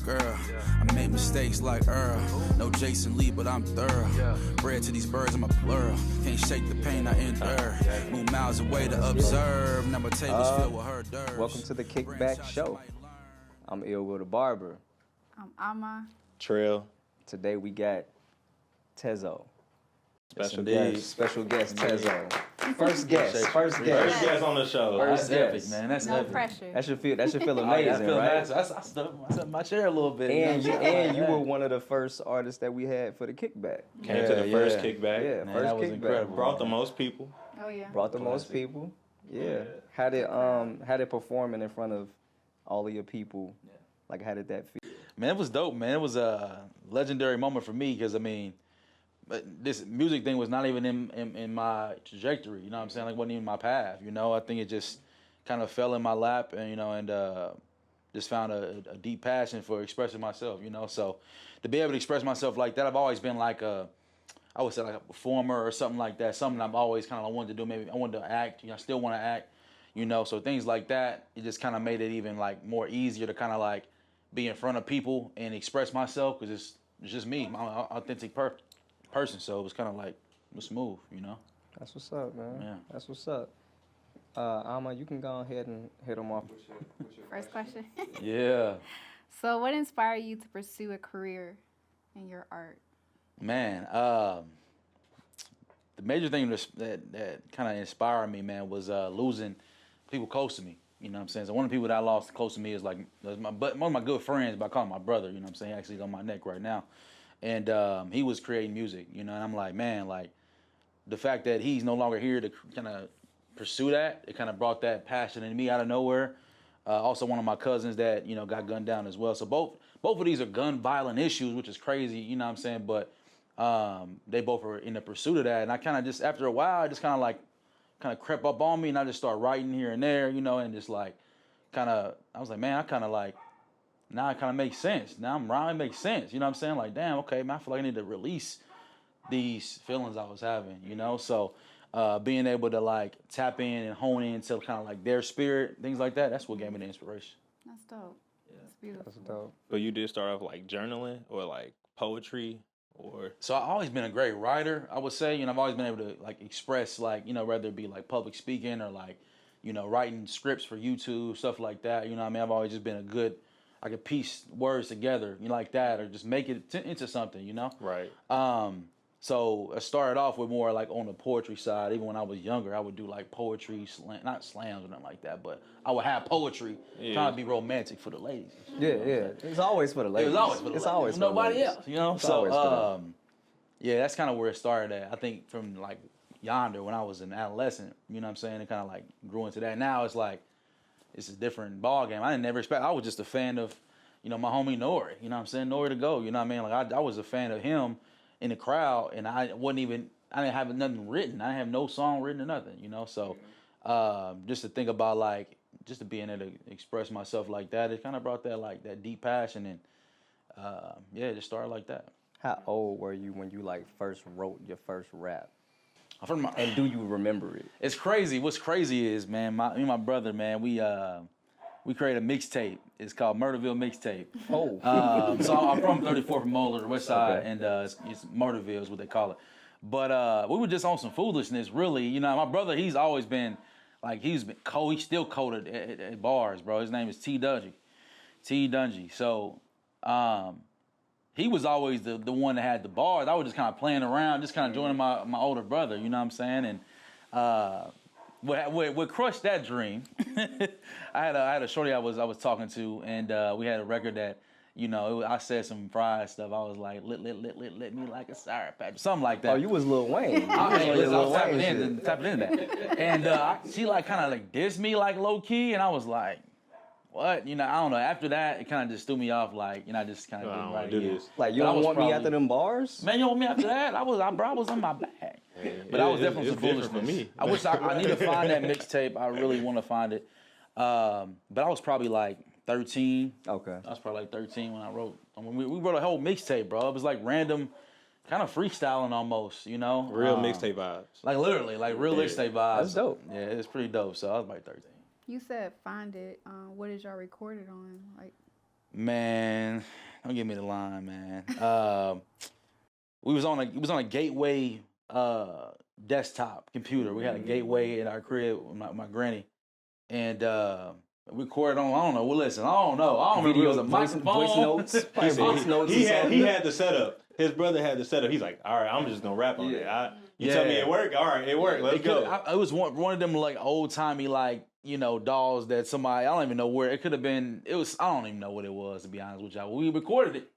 girl. I made mistakes like Earl. No Jason Lee, but I'm thorough. Bred to these birds, I'm a plural. Can't shake the pain I endure. Move miles away to observe. Number tables filled with hors d'oeuvres. Welcome to the Kickback Show. I'm Ill the Barber. I'm Ama. Trail. Today we got Tezzo. Special guest Tezzo. First guest on the show. First That's guest. epic, man. That's No epic. pressure. That should feel amazing, I feel right? nice. I stepped my chair a little bit. And you were one of the first artists that we had for the Kickback. Came to the first kickback. Yeah, Man, first that was kickback. incredible. Brought the most people. Oh yeah. Brought the most people. Yeah. How did performing in front of all of your people? Like, how did that feel? Man, it was dope, man. It was a legendary moment for me because, I mean, this music thing was not even in my trajectory, you know what I'm saying? Like, wasn't even my path, you know? I think it just kind of fell in my lap and, you know, and just found a deep passion for expressing myself, you know? So to be able to express myself like that, I've always been like I would say like a performer or something like that, something I've always kind of wanted to do. Maybe I wanted to act, you know, I still want to act, you know? So things like that, it just kind of made it even like more easier to kind of like be in front of people and express myself because it's just me, I'm an authentic person, so it was kind of like, it was smooth, you know? That's what's up, man. Yeah. That's what's up. Ama, you can go ahead and hit them off. First question. Yeah. So, what inspired you to pursue a career in your art? Man, the major thing that kind of inspired me, man, was losing people close to me. You know what I'm saying? So one of the people that I lost close to me is like one of my good friends, but I call him my brother. You know what I'm saying? Actually, he's on my neck right now, and he was creating music. You know, and I'm like, man, like the fact that he's no longer here to kind of pursue that, it kind of brought that passion in me out of nowhere. Also, one of my cousins that got gunned down as well. So both of these are gun violent issues, which is crazy. You know what I'm saying? But they both are in the pursuit of that, and I kind of just after a while, I just kind of crept up on me, and I just started writing here and there, and just like I was like, man, now it kind of makes sense. Now I'm rhyming, makes sense. You know what I'm saying? Like, damn, okay, man, I feel like I need to release these feelings I was having, So being able to like tap in and hone in to kind of like their spirit, things like that, that's what gave me the inspiration. That's dope. Yeah. That's beautiful. That's dope. But you did start off like journaling or like poetry or... So I've always been a great writer, I would say. I've always been able to like express like, whether it be like public speaking or like, writing scripts for YouTube, stuff like that. You know what I mean? I've always just been I could piece words together, like that, or just make it into something, Right. So I started off with more like on the poetry side. Even when I was younger, I would do like poetry, not slams or nothing like that, but I would have poetry, trying to be romantic for the ladies. Yeah. It's always for the ladies. It was always for the ladies. It's always for nobody the ladies. else, So yeah, that's kind of where it started at. I think from like yonder when I was an adolescent, you know what I'm saying? It kind of like grew into that. Now it's like it's a different ball game. I didn't never expect. I was just a fan of, my homie Nori. You know what I'm saying? Nori to go. You know what I mean? Like I was a fan of him in the crowd, and I didn't have nothing written. I didn't have no song written or nothing, So just to think about like, just to be in there to express myself like that, it kind of brought that like that deep passion, and it just started like that. How old were you when you like first wrote your first rap? And do you remember it? It's crazy. What's crazy is, man, me and my brother, man, we created a mixtape. It's called Murderville Mixtape. Oh. So I'm from 34th Molar, the West Side, and it's Murderville is what they call it. But we were just on some foolishness, really. My brother, he's always been, like, he's still coded at bars, bro. His name is T. Dungy. So he was always the one that had the bars. I was just kind of playing around, just kind of joining my older brother, you know what I'm saying? And what crushed that dream, I had a shorty I was talking to, and we had a record that, I said some fried stuff. I was like, lit me like a sour patch, something like that. Oh, you was Lil Wayne. I was tapping into that. And she like kind of like dissed me like low key, and I was like, what? I don't know. After that, it kind of just threw me off. Like, I just kind of didn't right do again. this. Like, you don't want me after them bars? Man, you don't want me after that? I was on my back. But I was definitely some foolishness. For me. I wish I need to find that mixtape. I really want to find it. But I was probably like 13. Okay. I was probably like 13 when I wrote. We wrote a whole mixtape, bro. It was like random, kind of freestyling almost, Real mixtape vibes. Like literally, like real mixtape vibes. That's dope. Yeah, it's pretty dope. So I was like 13. You said find it. What is y'all recorded on? Like, Man, don't give me the line, man. We was on a Gateway desktop computer. We had a Gateway in our crib with my granny, and we recorded on. I don't know. Well, listen, I don't know. I don't remember. It was a microphone. Voice notes. Voice notes. He had the setup. His brother had the setup. He's like, all right, I'm just gonna rap on it. You tell me it worked. All right, it worked. Let's go. It was one of them like old timey like dolls that somebody, I don't even know where it could have been. I don't even know what it was, to be honest with y'all. We recorded it.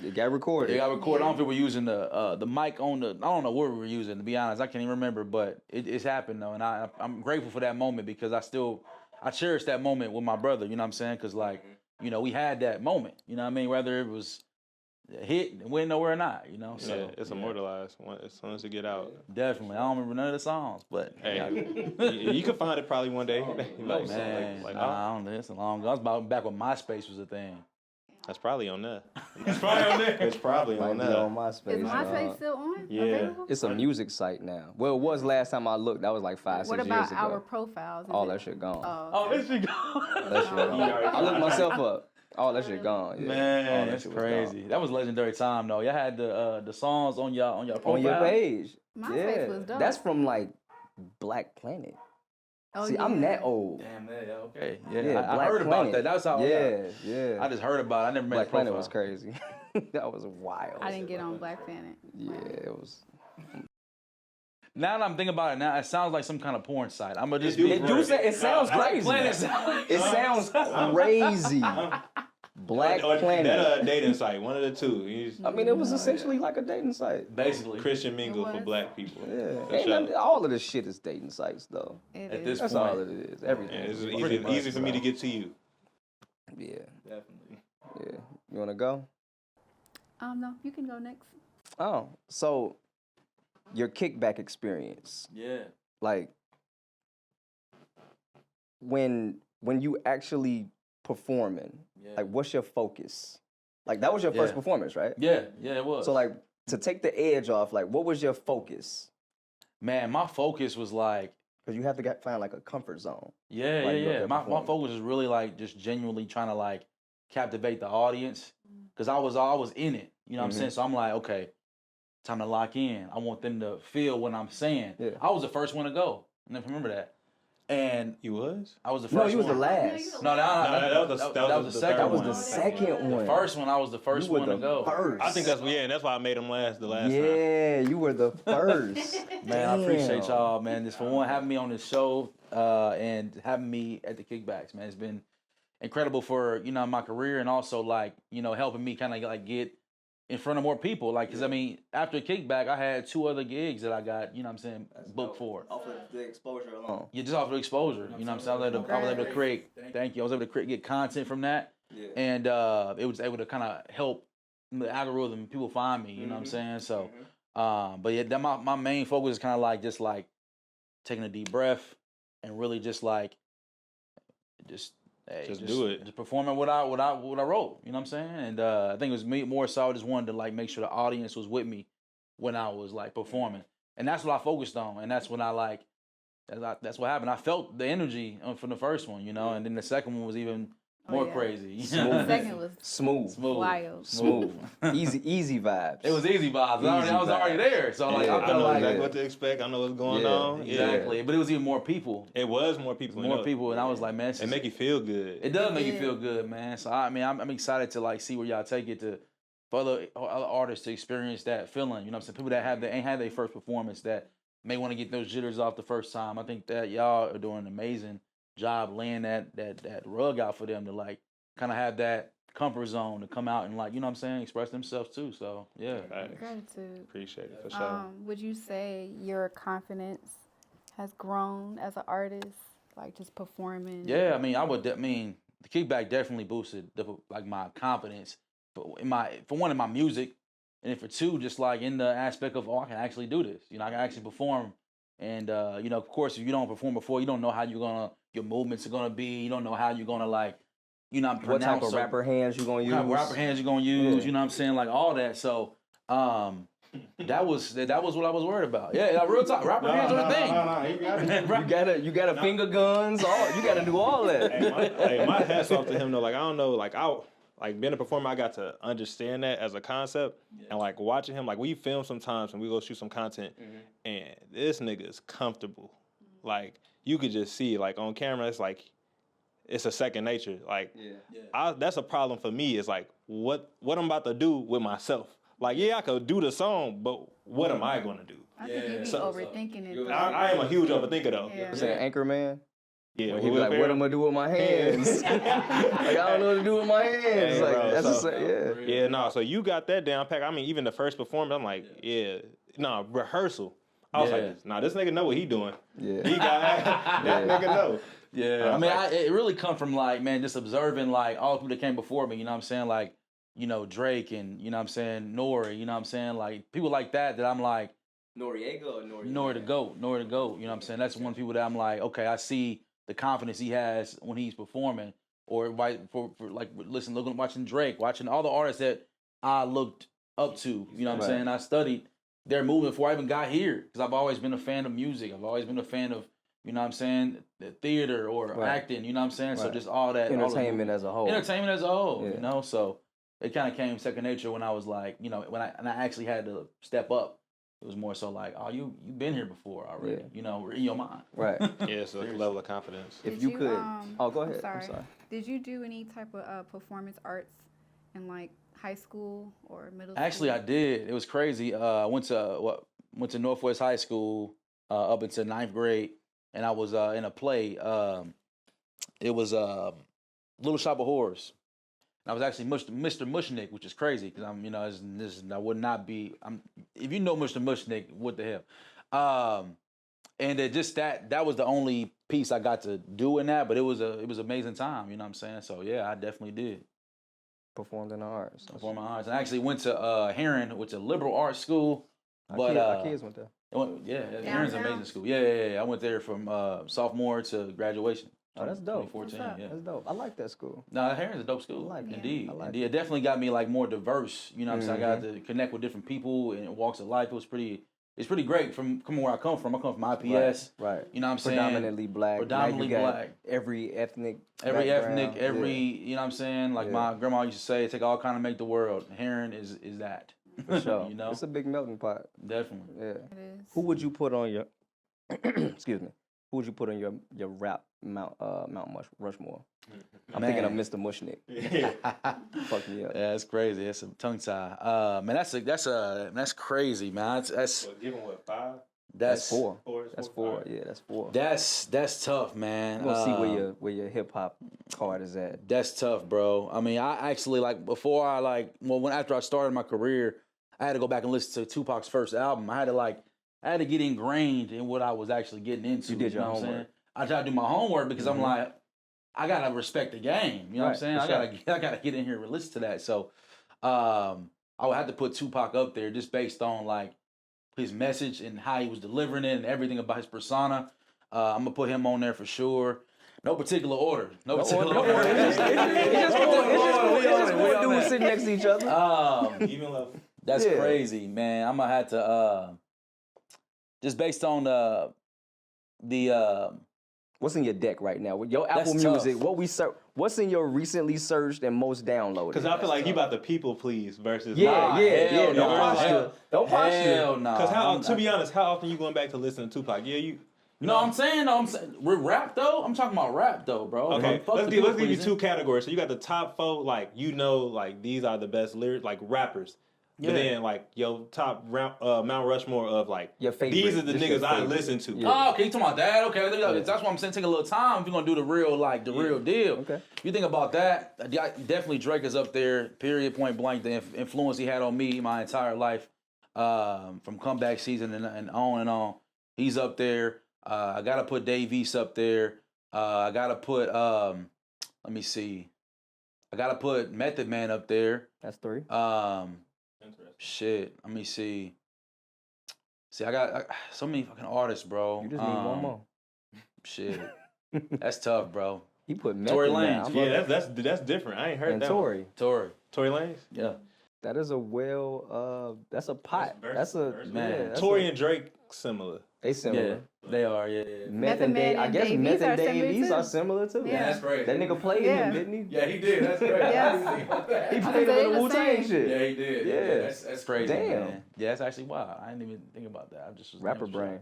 It got recorded. It got recorded. I don't know if we were using the mic on I don't know what we were using, to be honest. I can't even remember, but it's happened though, and I'm grateful for that moment because I cherish that moment with my brother. You know what I'm saying? Because we had that moment. You know what I mean? Whether it was a hit and went nowhere or not. So it's immortalized as soon as it get out. Definitely. I don't remember none of the songs, but hey, you can find it probably one day. Man, I don't know. It's a long ago. I was about back when MySpace was a thing. That's probably on there. It's probably on there. It's probably on there. On MySpace. Is MySpace still on? Yeah. Available? It's a music site now. Well, it was last time I looked. That was like 5-6 years ago. What about our profiles? All that shit gone. Oh, that shit gone. That shit gone. I looked myself up. All that shit gone. Yeah. Man, that's crazy. That was legendary time though. Y'all had the songs on your profile. On your page. MySpace was dope. That's from like Black Planet. Oh, See, yeah. I'm that old. Damn, okay. Yeah, Yeah, I heard about that. That's how. Yeah. I just heard about it. I never met Black the Planet profile. was crazy. That was wild. I didn't get on Black Planet. Yeah, it was. Now that I'm thinking about it, now it sounds like some kind of porn site. I'm gonna just It sounds crazy. Planet. It sounds crazy. Black Planet. That dating site, one of the two. I mean, it was essentially like a dating site. Basically. Christian mingle for black people. Yeah. All of this shit is dating sites, though. At this That's point. all it is. Everything. Yeah, it's easy for me to get to you. Yeah. Definitely. Yeah. You want to go? No, you can go next. Oh, so your kickback experience, Yeah. like when you actually performing, like what's your focus? Like that was your first performance, right? Yeah, it was. So like to take the edge off, like what was your focus? Man, my focus was like, Because you have to find like a comfort zone. Yeah. My focus was really like just genuinely trying to like captivate the audience because I was in it. You know what I'm saying? So I'm like, okay, time to lock in. I want them to feel what I'm saying. Yeah. I was the first one to go. I never remember that. And You was? I was the first No, one. you was the last. No, that was the second That was one. the second one. The first one, I was the first You were one the to go. first. I think that's why I made him last the last time. Yeah, you were the first. Man, I appreciate Damn. y'all, man. Just for one, having me on this show and having me at the Kickbacks, man. It's been incredible for, my career and also, like, helping me kind of, like, get in front of more people. Like, because, I mean, after Kickback, I had 2 other gigs that I got, booked for. Off of the exposure alone. Yeah, just off of exposure. You know what I'm saying? I was able to create, thank you. I was able to get content from that. Yeah. And it was able to kind of help the algorithm, people find me, you know what I'm saying? So, but yeah, my main focus is kind of like just like taking a deep breath and really just like just do it. Just performing what I wrote. You know what I'm saying? And I think it was me more so. I just wanted to like make sure the audience was with me when I was like performing, and that's what I focused on. And that's when I like that's what happened. I felt the energy from the first one, and then the second one was even more crazy. The second was Smooth. wild. Smooth. Easy vibes. It was easy vibes. I was already there, so like Yeah. I I felt know like exactly what to expect. I know what's going on. Yeah. exactly. But it was even more people. It was more people. More people, and I was like, man, It make you feel good. it does make you feel good, man. So I mean, I'm excited to like see where y'all take it to for other artists to experience that feeling. You know what I'm saying? People that ain't had their first performance that may want to get those jitters off the first time. I think that y'all are doing an amazing job laying that rug out for them to like kind of have that comfort zone to come out and like, you know what I'm saying, express themselves too. So yeah. Right. Gratitude. Appreciate it for sure. Would you say your confidence has grown as an artist, like just performing? Yeah, I mean, the Kickback definitely boosted my confidence, but for one in my music, and then for two, just like in the aspect of I can actually do this. I can actually perform, and of course, if you don't perform before, you don't know how your movements are gonna be. You don't know how you're gonna like, what type of rapper hands you gonna use? What rapper hands you gonna use? Yeah. You know what I'm saying, like all that. So that was what I was worried about. Yeah, real talk. Rapper hands are a thing. You gotta finger guns. You gotta do all that. Hey, my hats off to him though. Like I don't know. Like like being a performer, I got to understand that as a concept, and like watching him, like we film sometimes and we go shoot some content, and this nigga is comfortable. Like you could just see, like on camera, it's like it's a second nature. Like that's a problem for me. Is like what I'm about to do with myself. Like I could do the song, but what am I gonna do? I think you be overthinking it. I am a huge overthinker though. Yeah. Saying Anchorman. Yeah, He be like, what am I gonna do with my hands? Like I don't know what to do with my hands. Hey, like bro, that's so, so you got that down pat. I mean, even the first performance, I'm like, rehearsal. I was like, this nigga know what he doing. Yeah, he got that nigga know. Yeah, I mean, it really come from like, man, just observing like all the people that came before me. You know what I'm saying? Like, Drake and you know what I'm saying, Nori. You know what I'm saying? Like people like that I'm like. Noriega or Nori to go. You know what I'm saying? That's one of the people that I'm like, okay, I see the confidence he has when he's performing, or for like watching Drake, watching all the artists that I looked up to. You know what I'm saying? I studied their movement before I even got here because I've always been a fan of music. I've always been a fan of, you know what I'm saying, the theater or acting. You know what I'm saying? So just all that entertainment as a whole. You know, so it kind of came second nature when I was like, when I actually had to step up. It was more so like, oh, you've been here before already. We're in your mind. Right. So a level of confidence. If you could. Go ahead. I'm sorry. Did you do any type of performance arts in like high school or middle school? Actually, I did. It was crazy. I went to Northwest High School up until 9th grade, and I was in a play. It was Little Shop of Horrors. I was actually Mr. Mushnick, which is crazy because I would not be. If you know Mr. Mushnick, what the hell? And it just that was the only piece I got to do in that, but it was amazing time. You know what I'm saying? So yeah, I definitely did. Performed in the arts. Performing arts. I actually went to Heron, which is a liberal arts school. Our kids went there. Heron's an amazing school. Yeah. I went there from sophomore to graduation. Oh, that's dope. 2014, That's dope. I like that school. No, Heron's a dope school. I like it. Indeed. I like Indeed. It definitely got me like more diverse. You know what I'm saying? I got to connect with different people and walks of life. It's pretty great from where I come from. I come from IPS. Right. You know what I'm saying? Predominantly black. Predominantly black. Every ethnic. You know what I'm saying? Like my grandma used to say, take all kind to make the world. Heron is that. For sure. It's a big melting pot. Definitely. Yeah. It is. Who would you put on your excuse me? Who would you put on your rap Mount Rushmore? I'm thinking of Mr. Mushnick. Fuck me up. Yeah, that's crazy. That's a tongue tie. Man, that's crazy, man. That's give him what, 5? That's 4. That's 4. Yeah, that's 4. That's tough, man. We'll see where your hip hop card is at. That's tough, bro. I mean, I actually after I started my career, I had to go back and listen to Tupac's first album. I had to get ingrained in what I was actually getting into. You did your homework. I tried to do my homework because I'm like, I gotta respect the game. You know what I'm saying? I gotta get in here and listen to that. So I would have to put Tupac up there just based on like his message and how he was delivering it and everything about his persona. I'm gonna put him on there for sure. No particular order. No particular order. It's just 4 dudes sitting next to each other. Even level. That's crazy, man. I'm gonna have to just based on the what's in your deck right now? With your Apple Music, what's in your recently searched and most downloaded? Because I feel like you about to people please versus don't posture. Hell no. Because to be honest, how often you going back to listen to Tupac? I'm saying we're rap though. I'm talking about rap though, bro. Okay, let's give you 2 categories. So you got the top 4, like like these are the best lyrics, like rappers. But then, like, your top Mount Rushmore of, like, your favorite. These are the niggas I listen to. Yeah. Oh, okay, you talking about that? Okay, that's why I'm saying take a little time if you're going to do the real, real deal. Okay. You think about that, definitely Drake is up there, period, point blank. The influence he had on me my entire life from comeback season and on and on. He's up there. I got to put Dave East up there. I got to put, let me see. I got to put Method Man up there. That's 3. Shit, let me see. I got so many fucking artists, bro. You just need one more. Shit, that's tough, bro. He put Tory Lanez. Yeah, that's different. I ain't heard that. Tory Lanez. Yeah. That is that's a pot. That's a Man. yeah, that's Tory a- and Drake similar. They similar. Yeah, they are. Yeah. Meth and Dave. I guess Davies Meth are and similar Davies too. are similar too. Yeah, that's crazy. That nigga played Yeah. him, didn't he? Yeah, he did. That's crazy. Yeah. I didn't think about that. He played him They in the the Wu-Tang same. shit. Yeah, he did. Yeah. That's crazy. Damn. Man. Yeah, that's actually wild. I didn't even think about that. I just was Rapper brain.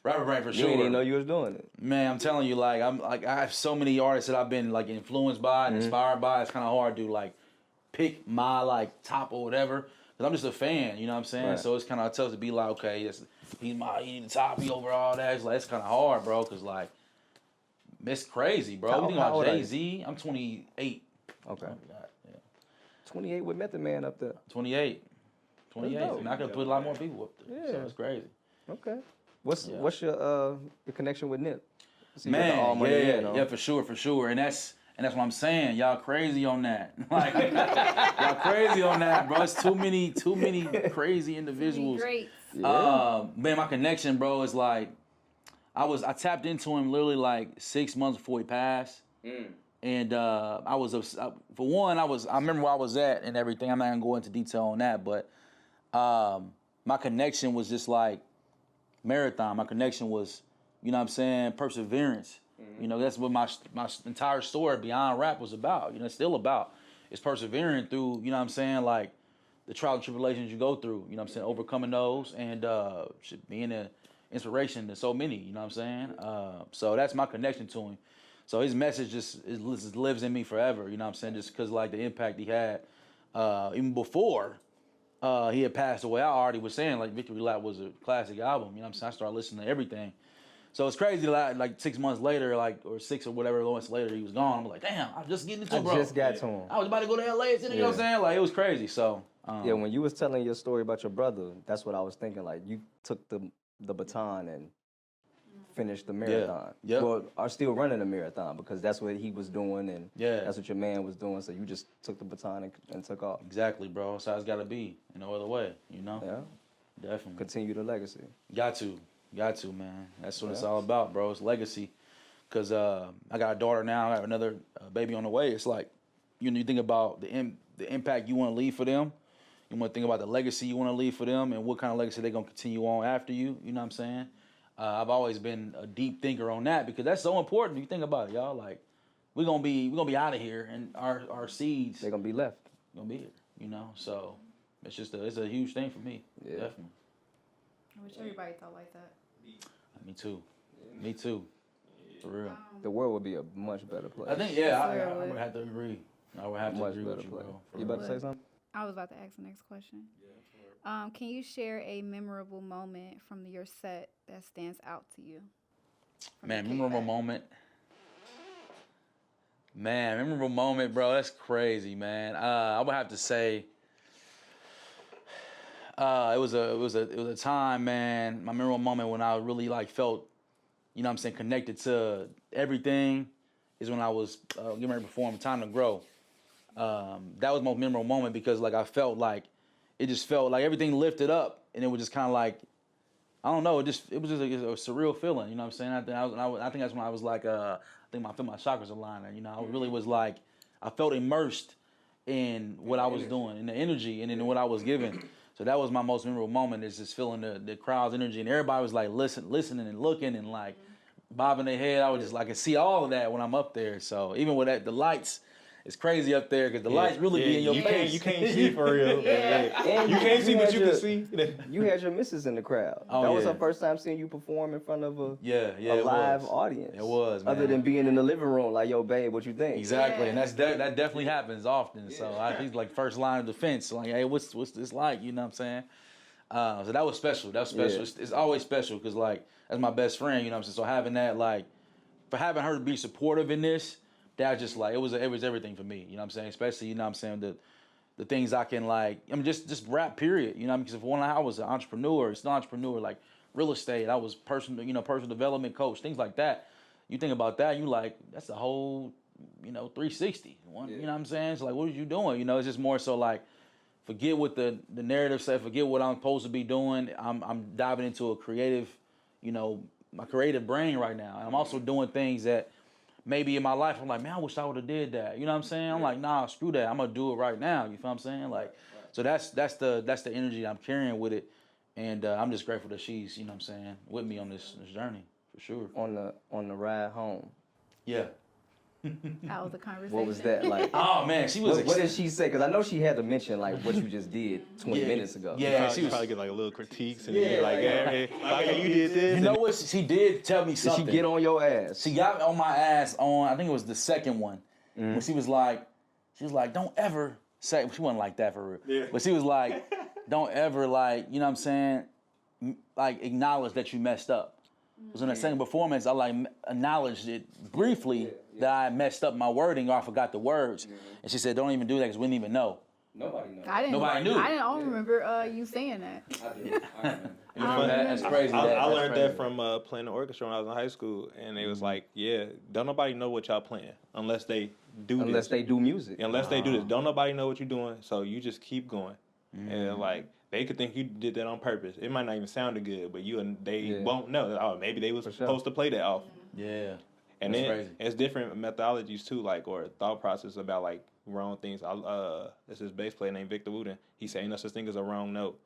Rapper brain for You sure. didn't even know you was doing it. Man, I'm telling you, like I have so many artists that I've been like influenced by and inspired by. It's kind of hard to like pick my like top or whatever because I'm just a fan. You know what I'm saying? Right. So it's kind of tough to be like, okay, he's the top. He over all that. It's like it's kind of hard, bro. Because like it's crazy, bro. You think How about old are you? Jay-Z? I'm 28. Okay. Oh, God, yeah. 28 with Method Man up there. 28. 28. dope. And I could put a lot more people up there. So Yeah. it's crazy. Okay. What's Yeah. what's your connection with Nip? So you got the All Man, Money yeah, Man on. yeah, for sure, and that's what I'm saying. Y'all crazy on that, like y'all crazy on that, bro. It's too many crazy individuals. Great. Man, my connection, bro, is like I tapped into him literally like 6 months before he passed, and I remember where I was at and everything. I'm not gonna go into detail on that, but my connection was just like marathon. My connection was, you know what I'm saying, perseverance. You know, that's what my entire story beyond rap was about. You know, it's still about. It's persevering through, you know what I'm saying, like the trials and tribulations you go through, you know what I'm saying, overcoming those and being an inspiration to so many, you know what I'm saying? So that's my connection to him. So his message just lives in me forever, you know what I'm saying, just because like the impact he had even before he had passed away. I already was saying like Victory Lap was a classic album, you know what I'm saying? I started listening to everything. So it's crazy that like 6 months later, like or 6 or whatever months later, he was gone. I'm like, damn, I'm just getting into it, bro. I just got to him. I was about to go to LA, you know what I'm saying? Like it was crazy. So Yeah, when you was telling your story about your brother, that's what I was thinking. Like you took the baton and finished the marathon. Yep. Well, are still running the marathon because that's what he was doing and Yeah. that's what your man was doing. So you just took the baton and took off. exactly, bro. That's how it's got to be. No other way, you know? Yeah, Definitely. continue the legacy. Got to, man. That's what it's all about, bro. It's legacy. Cause I got a daughter now. I got another baby on the way. It's like, you think about the impact you want to leave for them. You want to think about the legacy you want to leave for them, and what kind of legacy they're gonna continue on after you. You know what I'm saying? I've always been a deep thinker on that because that's so important. If you think about it, y'all. Like, we're gonna be out of here, and our seeds They're gonna be left. gonna be here. You know, so it's just it's a huge thing for me. Yeah. Definitely. I wish everybody thought like that. Me too. Me too. For real. The world would be a much better place. I think, I would have to agree. I would have to much agree better with you, place. bro. For You real. about to say something? I was about to ask the next question. Can you share a memorable moment from your set that stands out to you? From Man, the memorable Kickback? moment. Man, memorable moment, bro. That's crazy, man. I would have to say, it was a time, man. My memorable moment when I really like felt, you know what I'm saying, connected to everything is when I was getting ready to perform Time to Grow. That was my most memorable moment because like I felt like it just felt like everything lifted up and it was just kind of like, I don't know, it was just a surreal feeling, you know what I'm saying? I think that's when I was like, I felt my chakras aligning, you know, I really was like, I felt immersed in what I was doing, in the energy and in what I was giving. So that was my most memorable moment, is just feeling the crowd's energy, and everybody was like listening and looking and like bobbing their head. I was just like, I could see all of that when I'm up there. So even with that, the lights, it's crazy up there because the lights really be in your face. You can't see for real. And You can't see, but you had can see. You had your missus in the crowd. Oh, That was yeah. her first time seeing you perform in front of a it live was. audience. It was, man. Other than being in the living room, like, yo, babe, what you think? Exactly, Yeah. and that definitely happens often. So he's like first line of defense. Like, hey, what's this like? You know what I'm saying? So that was special. That was special. Yeah. It's always special because like that's my best friend. You know what I'm saying? So having that, like, for having her to be supportive in this, that just like it was everything for me. You know what I'm saying? Especially, you know what I'm saying, the things I can like. I mean, just rap. Period. You know, because if I was an entrepreneur, still entrepreneur, like real estate. I was personal development coach, things like that. You think about that, you like that's a whole 360. You know what I'm saying? So like, what are you doing? You know, it's just more so like, forget what the narrative said, forget what I'm supposed to be doing. I'm diving into a creative, my creative brain right now. And I'm also doing things that maybe in my life, I'm like, man, I wish I would have did that. You know what I'm saying? I'm like, nah, screw that. I'm gonna do it right now. You feel what I'm saying? Like, so that's the energy I'm carrying with it, and I'm just grateful that she's, you know what I'm saying, with me on this journey for sure. On the ride home. Yeah. How was the conversation? What was that like? Oh man, she was. What did she say? Because I know she had to mention like what you just did 20 minutes ago. Yeah, She she was. probably get like a little critiques and be like, hey, you did this. You know what? She did tell me Did something. she get on your ass? She got on my ass on, I think it was the second one. When she was like, don't ever say, she wasn't like that for real. Yeah. But she was like, don't ever like, you know what I'm saying, like acknowledge that you messed up. Because in the second performance, I like acknowledged it briefly that I messed up my wording or I forgot the words. And she said, don't even do that because we didn't even know. Nobody knows. Nobody knew. I don't remember you saying that. I did. That's crazy. I learned that from playing the orchestra when I was in high school, and they was like, yeah, don't nobody know what y'all playing unless they do this. Unless they do music. Unless they do this. Don't nobody know what you're doing, so you just keep going. And like, they could think you did that on purpose. It might not even sound good, but they won't know. Oh, maybe they was supposed to play that off. Yeah. And That's then crazy. it's different methodologies too, like, or thought process about like wrong things. This is bass player named Victor Wooten. He said, ain't no such thing as a wrong note.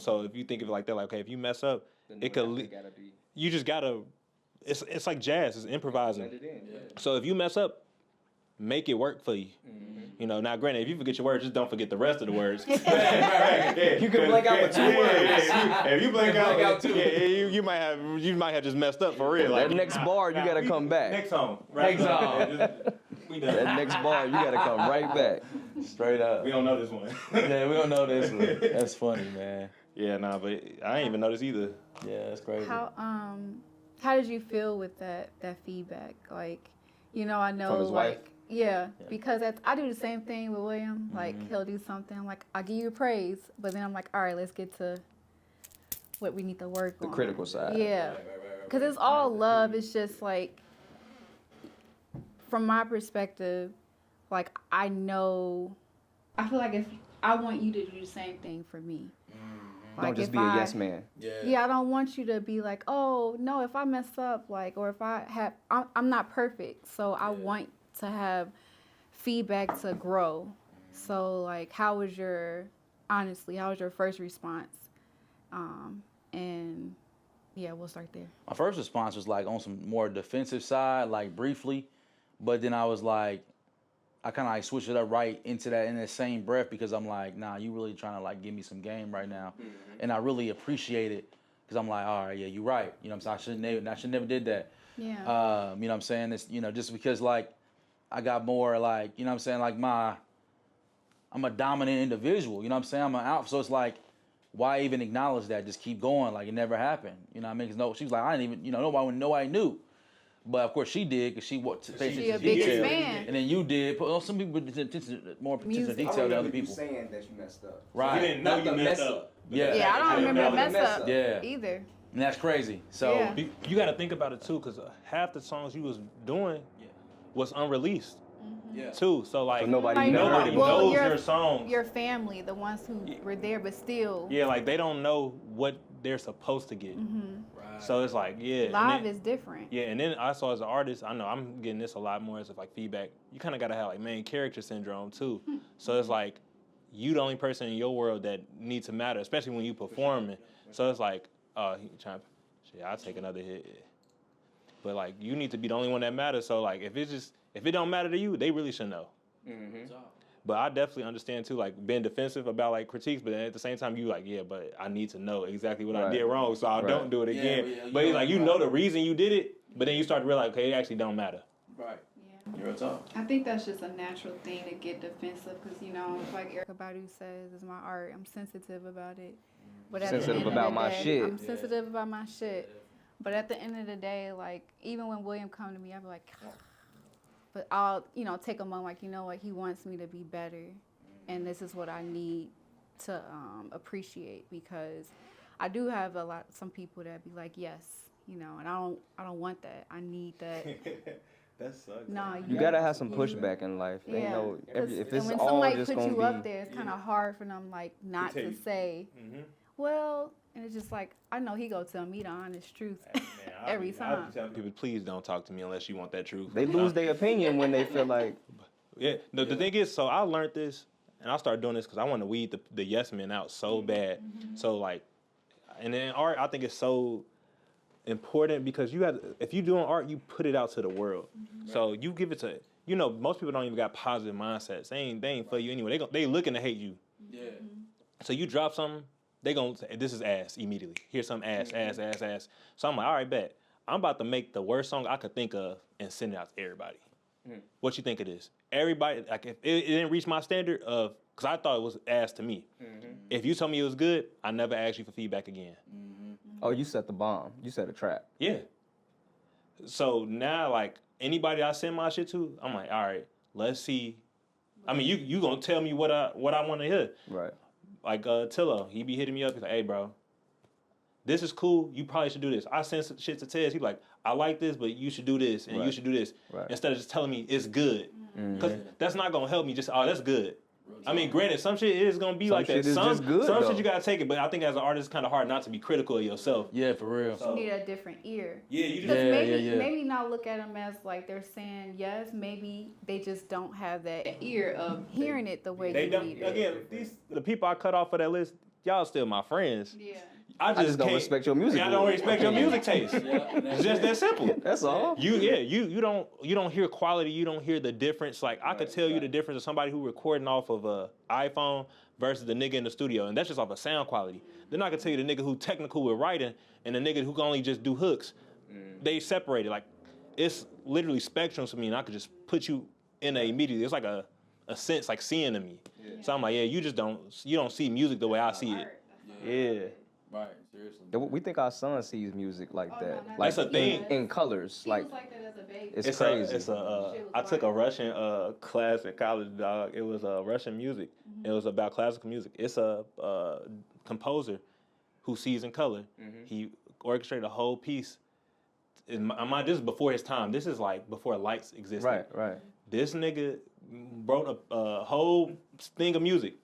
So if you think of it like that, like, okay, if you mess up, it could you just gotta. It's like jazz. It's improvising. So if you mess up, make it work for you. You know, now granted, if you forget your words, just don't forget the rest of the words. You can blank out with 2 words. If you blank out 2, you might have just messed up for real. That Like, next bar, you gotta come back. next song. Right? Next song. We done. That next bar, you gotta come right back. Straight up. We don't know this one. Yeah, we don't know this one. That's funny, man. Yeah, nah, but I ain't even know this either. Yeah, that's crazy. How did you feel with that feedback? Like, you know, I know From his wife? Yeah, because I do the same thing with William. Like, he'll do something, I'm like, I'll give you praise, but then I'm like, all right, let's get to what we need to work on. The critical side. Yeah, because it's all love. It's just like, from my perspective, like, I feel like if I want you to do the same thing for me. Like, Don't just if be a yes man. Yeah, I don't want you to be like, oh, no, if I mess up, like, or if I'm not perfect, so I want to have feedback to grow. So, like, how was your first response? And, yeah, we'll start there. My first response was like on some more defensive side, like briefly, but then I was like, I kind of like switched it up right into that in the same breath because I'm like, nah, you really trying to like give me some game right now, and I really appreciate it because I'm like, all right, yeah, you're right. You know what I'm saying? I should never did that. Yeah. You know what I'm saying? It's, you know, just because like I got more like, you know what I'm saying, like I'm a dominant individual. You know what I'm saying? I'm an alpha, so it's like, why even acknowledge that? Just keep going like it never happened. You know what I mean? 'Cause no, she was like, I didn't even, you know, nobody knew. But of course she did because she She a biggest fan. And then you did. Some people more attention to detail than other people. Saying that you messed up. Right. You didn't know you messed up. Yeah. Yeah, I don't remember the mess up Yeah. either. And that's crazy. So Yeah. You got to think about it too, because half the songs you was doing was unreleased too. So like nobody knows your song. Your family, the ones who were there, but still. Yeah, like they don't know what they're supposed to get. So it's like, Live is different. Yeah, and then I saw as an artist, I know I'm getting this a lot more as of like feedback. You kind of got to have like main character syndrome too. So it's like you the only person in your world that needs to matter, especially when you performing. So it's like, I'll take another hit. But like you need to be the only one that matters. So like if it don't matter to you, they really should know. But I definitely understand too, like being defensive about like critiques, but then at the same time you like, yeah, but I need to know exactly what I did wrong, so I don't do it again. But like you know the reason you did it, but then you start to realize, okay, it actually don't matter. Right. Yeah. You're a talk. I think that's just a natural thing to get defensive because, you know, like Erykah Badu says, it's my art. I'm sensitive about it. But Sensitive about my shit. I'm sensitive about my shit. But at the end of the day, like, even when William come to me, I'll be like, but I'll, you know, take a moment, like, you know what, he wants me to be better, and this is what I need to appreciate, because I do have some people that be like, yes, you know, and I don't want that. I need that. That sucks. No, You gotta have some pushback in life. They know if it's when all somebody just puts gonna you be up there, it's kind of hard for them, like, not to say, well, And it's just like, I know he go tell me the honest truth every I time. be telling people, please don't talk to me unless you want that truth. They lose their opinion when they feel like. Yeah, the thing is, so I learned this, and I started doing this because I want to weed the yes men out so bad. So like, and then art, I think it's so important because if you're doing art, you put it out to the world. So you give it to, most people don't even got positive mindsets. They ain't for you anyway. They looking to hate you. Yeah. So you drop something, they gonna say, this is ass immediately. Here's some ass. So I'm like, all right, bet. I'm about to make the worst song I could think of and send it out to everybody. What you think it is? Everybody, like if it didn't reach my standard of, because I thought it was ass to me. If you told me it was good, I never asked you for feedback again. Oh, you set the bomb. You set a trap. Yeah. So now, like, anybody I send my shit to, I'm like, all right, let's see. I mean, you gonna tell me what I want to hear. Right. Like Tillo, he be hitting me up. He's like, hey, bro, this is cool. You probably should do this. I send some shit to Tez. He's like, I like this, but you should do this, and you should do this. Right. Instead of just telling me it's good. Because that's not going to help me just, that's good. I mean, granted, some shit is going to be like that. Shit is just good, some though. shit you got to take it, but I think as an artist, it's kind of hard not to be critical of yourself. Yeah, for real. You need a different ear. Yeah, you Because just... maybe not look at them as like they're saying yes. Maybe they just don't have that ear of hearing it the way They you don't, need it. again, the people I cut off of that list, y'all still my friends. Yeah. I just don't respect your music. I don't respect your music taste. It's just that simple. That's all. You don't hear quality. You don't hear the difference. Like I could tell you the difference of somebody who recording off of a iPhone versus the nigga in the studio, and that's just off of sound quality. Then I could tell you the nigga who technical with writing and the nigga who can only just do hooks. They separated. Like it's literally spectrums for me, and I could just put you in immediately. It's like a sense like seeing to me. So I'm like, yeah, you don't see music the way I see it. Yeah. Right, seriously. We think our son sees music like that. no, Like that's a thing. in colors. He Like was like that as a baby. it's crazy. I took a Russian class in college, dog. It was Russian music. It was about classical music. It's a composer who sees in color. He orchestrated a whole piece. This is before his time. This is like before lights existed. Right. This nigga wrote a whole thing of music.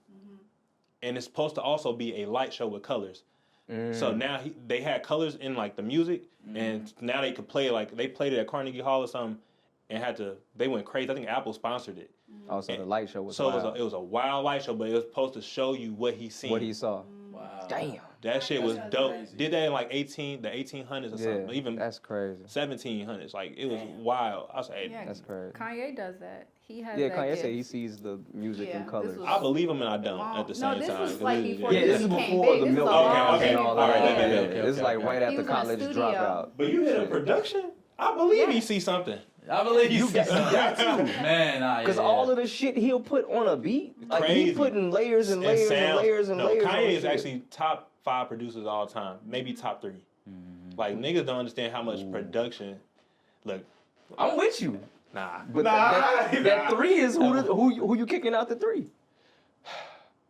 And it's supposed to also be a light show with colors. So now they had colors in like the music, and now they could play like they played it at Carnegie Hall or something, and they went crazy. I think Apple sponsored it. Also, the light show was so wild. it was a wild light show, but it was supposed to show you what he seen. What he saw. Wow. Damn. That shit was dope. crazy. Did that in like the 1800s or something, even that's crazy. 1700s. Like it was wild. I was like, hey, Yeah, That's crazy. Kanye does that. He has Yeah, that Kanye gift. said he sees the music in this colors. was I believe him and I don't at the same no, this time. was like before Yeah, this is became before big. the This milk. was a long Okay, time all before. right, Yeah. It's like right He after was in the college studio. dropout. But you had a production? I believe he see something. I believe you got to. Man, Because all of the shit he'll put on a beat, like Crazy. he putting layers and layers and layers and layers. Kanye on is shit. actually top 5 producers of all time, maybe top 3. Like niggas don't understand how much production. Look, I'm with you. nah, But that 3 is who you kicking out the 3?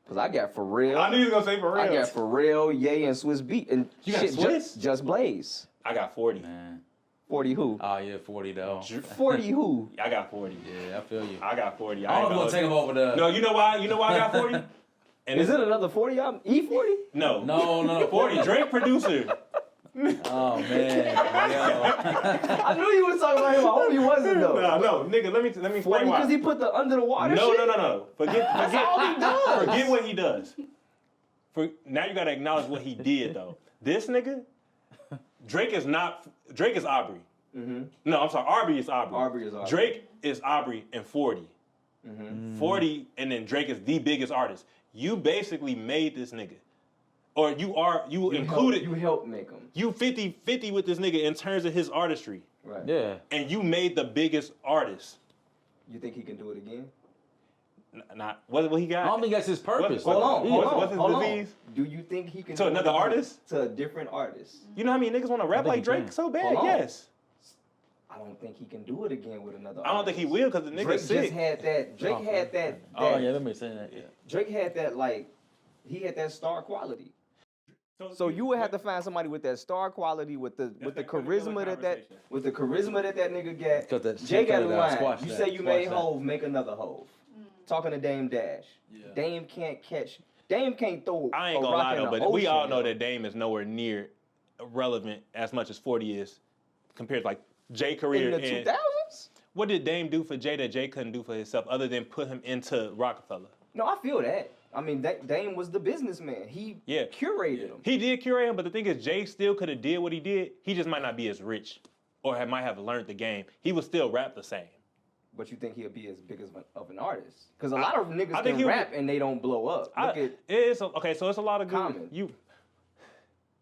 Because I got Pharrell. I knew you was gonna say for real. I got Pharrell, Ye, and Swiss Beat. And You got shit, Swiss? Just Blaze. I got 40. Man. 40 who? Oh yeah, 40 though. 40 who? I got 40. Yeah, I feel you. I got 40. I don't know if we'll take him over the. No, you know why? You know why I got 40? And Is it another 40 album? E40? No. No. 40. Drake producer. Oh man. I knew you was talking about him. I hope he wasn't though. No, nigga. Let me 40 explain why. because he put the under the water No, shit? no. Forget all he does. Forget what he does. Now you gotta acknowledge what he did though. This nigga, Drake is Aubrey. No, I'm sorry. Aubrey is Aubrey. Aubrey is Aubrey. Drake is Aubrey and 40. 40, and then Drake is the biggest artist. You basically made this nigga. Or you included. You helped make him. You 50-50 with this nigga in terms of his artistry. Right. Yeah. And you made the biggest artist. You think he can do it again? Not what he got? I don't think that's his purpose. Hold on. What's his disease? Do you think he can To do another it again? artist? To a different artist. You know how many niggas want to rap think like he Drake can. so bad? Hold on. Yes. I don't think he can do it again with another I don't think he will because the Drake nigga's sick. just had that. Drake had that. Oh yeah, that makes sense. Yeah. Drake had that he had that star quality. So you would have to find somebody with that star quality, with the charisma that nigga got. 'Cause that Jay got a shit line. squash You that, say you squash made that. Hove, make another Hove. Talking to Dame Dash. Yeah. Dame can't catch Dame can't throw. I ain't a gonna rock lie in though, the but we ocean, all know yo. that Dame is nowhere near relevant as much as 40 is compared to like Jay career. in the 2000s. What did Dame do for Jay that Jay couldn't do for himself other than put him into Rockefeller? No, I feel that. I mean, Dame was the businessman. He curated him. He did curate him, but the thing is, Jay still could have did what he did. He just might not be as rich, or might have learned the game. He would still rap the same. But you think he'll be as big of an artist? Because a lot of niggas I think can rap and they don't blow up. Look at Okay, so it's a lot of good. Common.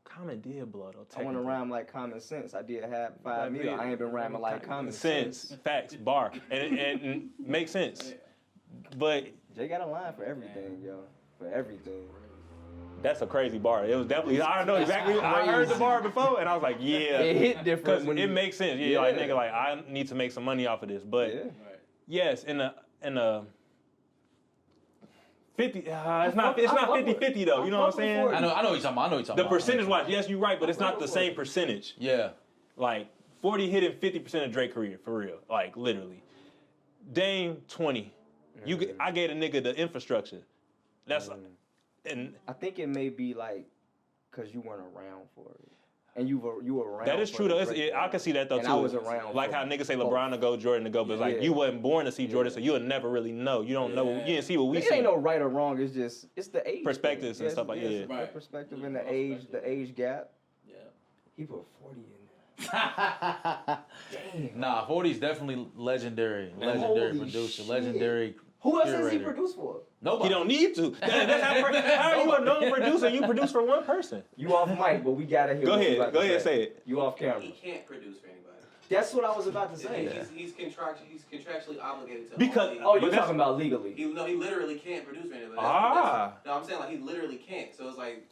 Common did blow though. I want to rhyme like Common Sense. I did have 5 million. I ain't been rhyming like Common Sense. Facts, bar, and makes sense. But Jay got a line for everything, yo. For everything. that's a crazy bar. It was definitely. I don't know exactly. I heard the bar before, and I was like, yeah, It hit different because when it makes sense. Yeah, like nigga, like I need to make some money off of this. But yes, in a 50. It's not 50-50 though. You know what I'm saying? I know what you're talking about. The percentage wise, yes, you're right, but it's not the same percentage. Yeah. Like 40 hitting 50% of Drake career for real, like literally. Dame 20. I gave a nigga the infrastructure. That's and I think it may be like because you weren't around for it, and you were around. that is for true the though. Drake I can see that though and too. I was around. Like for how niggas say both. LeBron to go, Jordan to go, but it's like you wasn't born to see Jordan, so you'll never really know. You don't know. You didn't see what we It see. ain't no right or wrong. It's just the age Perspectives thing. and stuff like that. it's the perspective and the age gap. Yeah. He put 40 in there. Nah, 40's definitely legendary Holy producer, shit. legendary. Who else has he curator. produced for? Nobody. You don't need to. That's how are you a known producer? You produce for one person. You off mic, but we gotta hear. Go what you ahead. about Go to ahead. Say it. You off camera. He can't produce for anybody. That's what I was about to say. He's contractually obligated to. Because- only, Oh, you're But that's- talking about legally. he literally can't produce for anybody. No, I'm saying like he literally can't. So it's like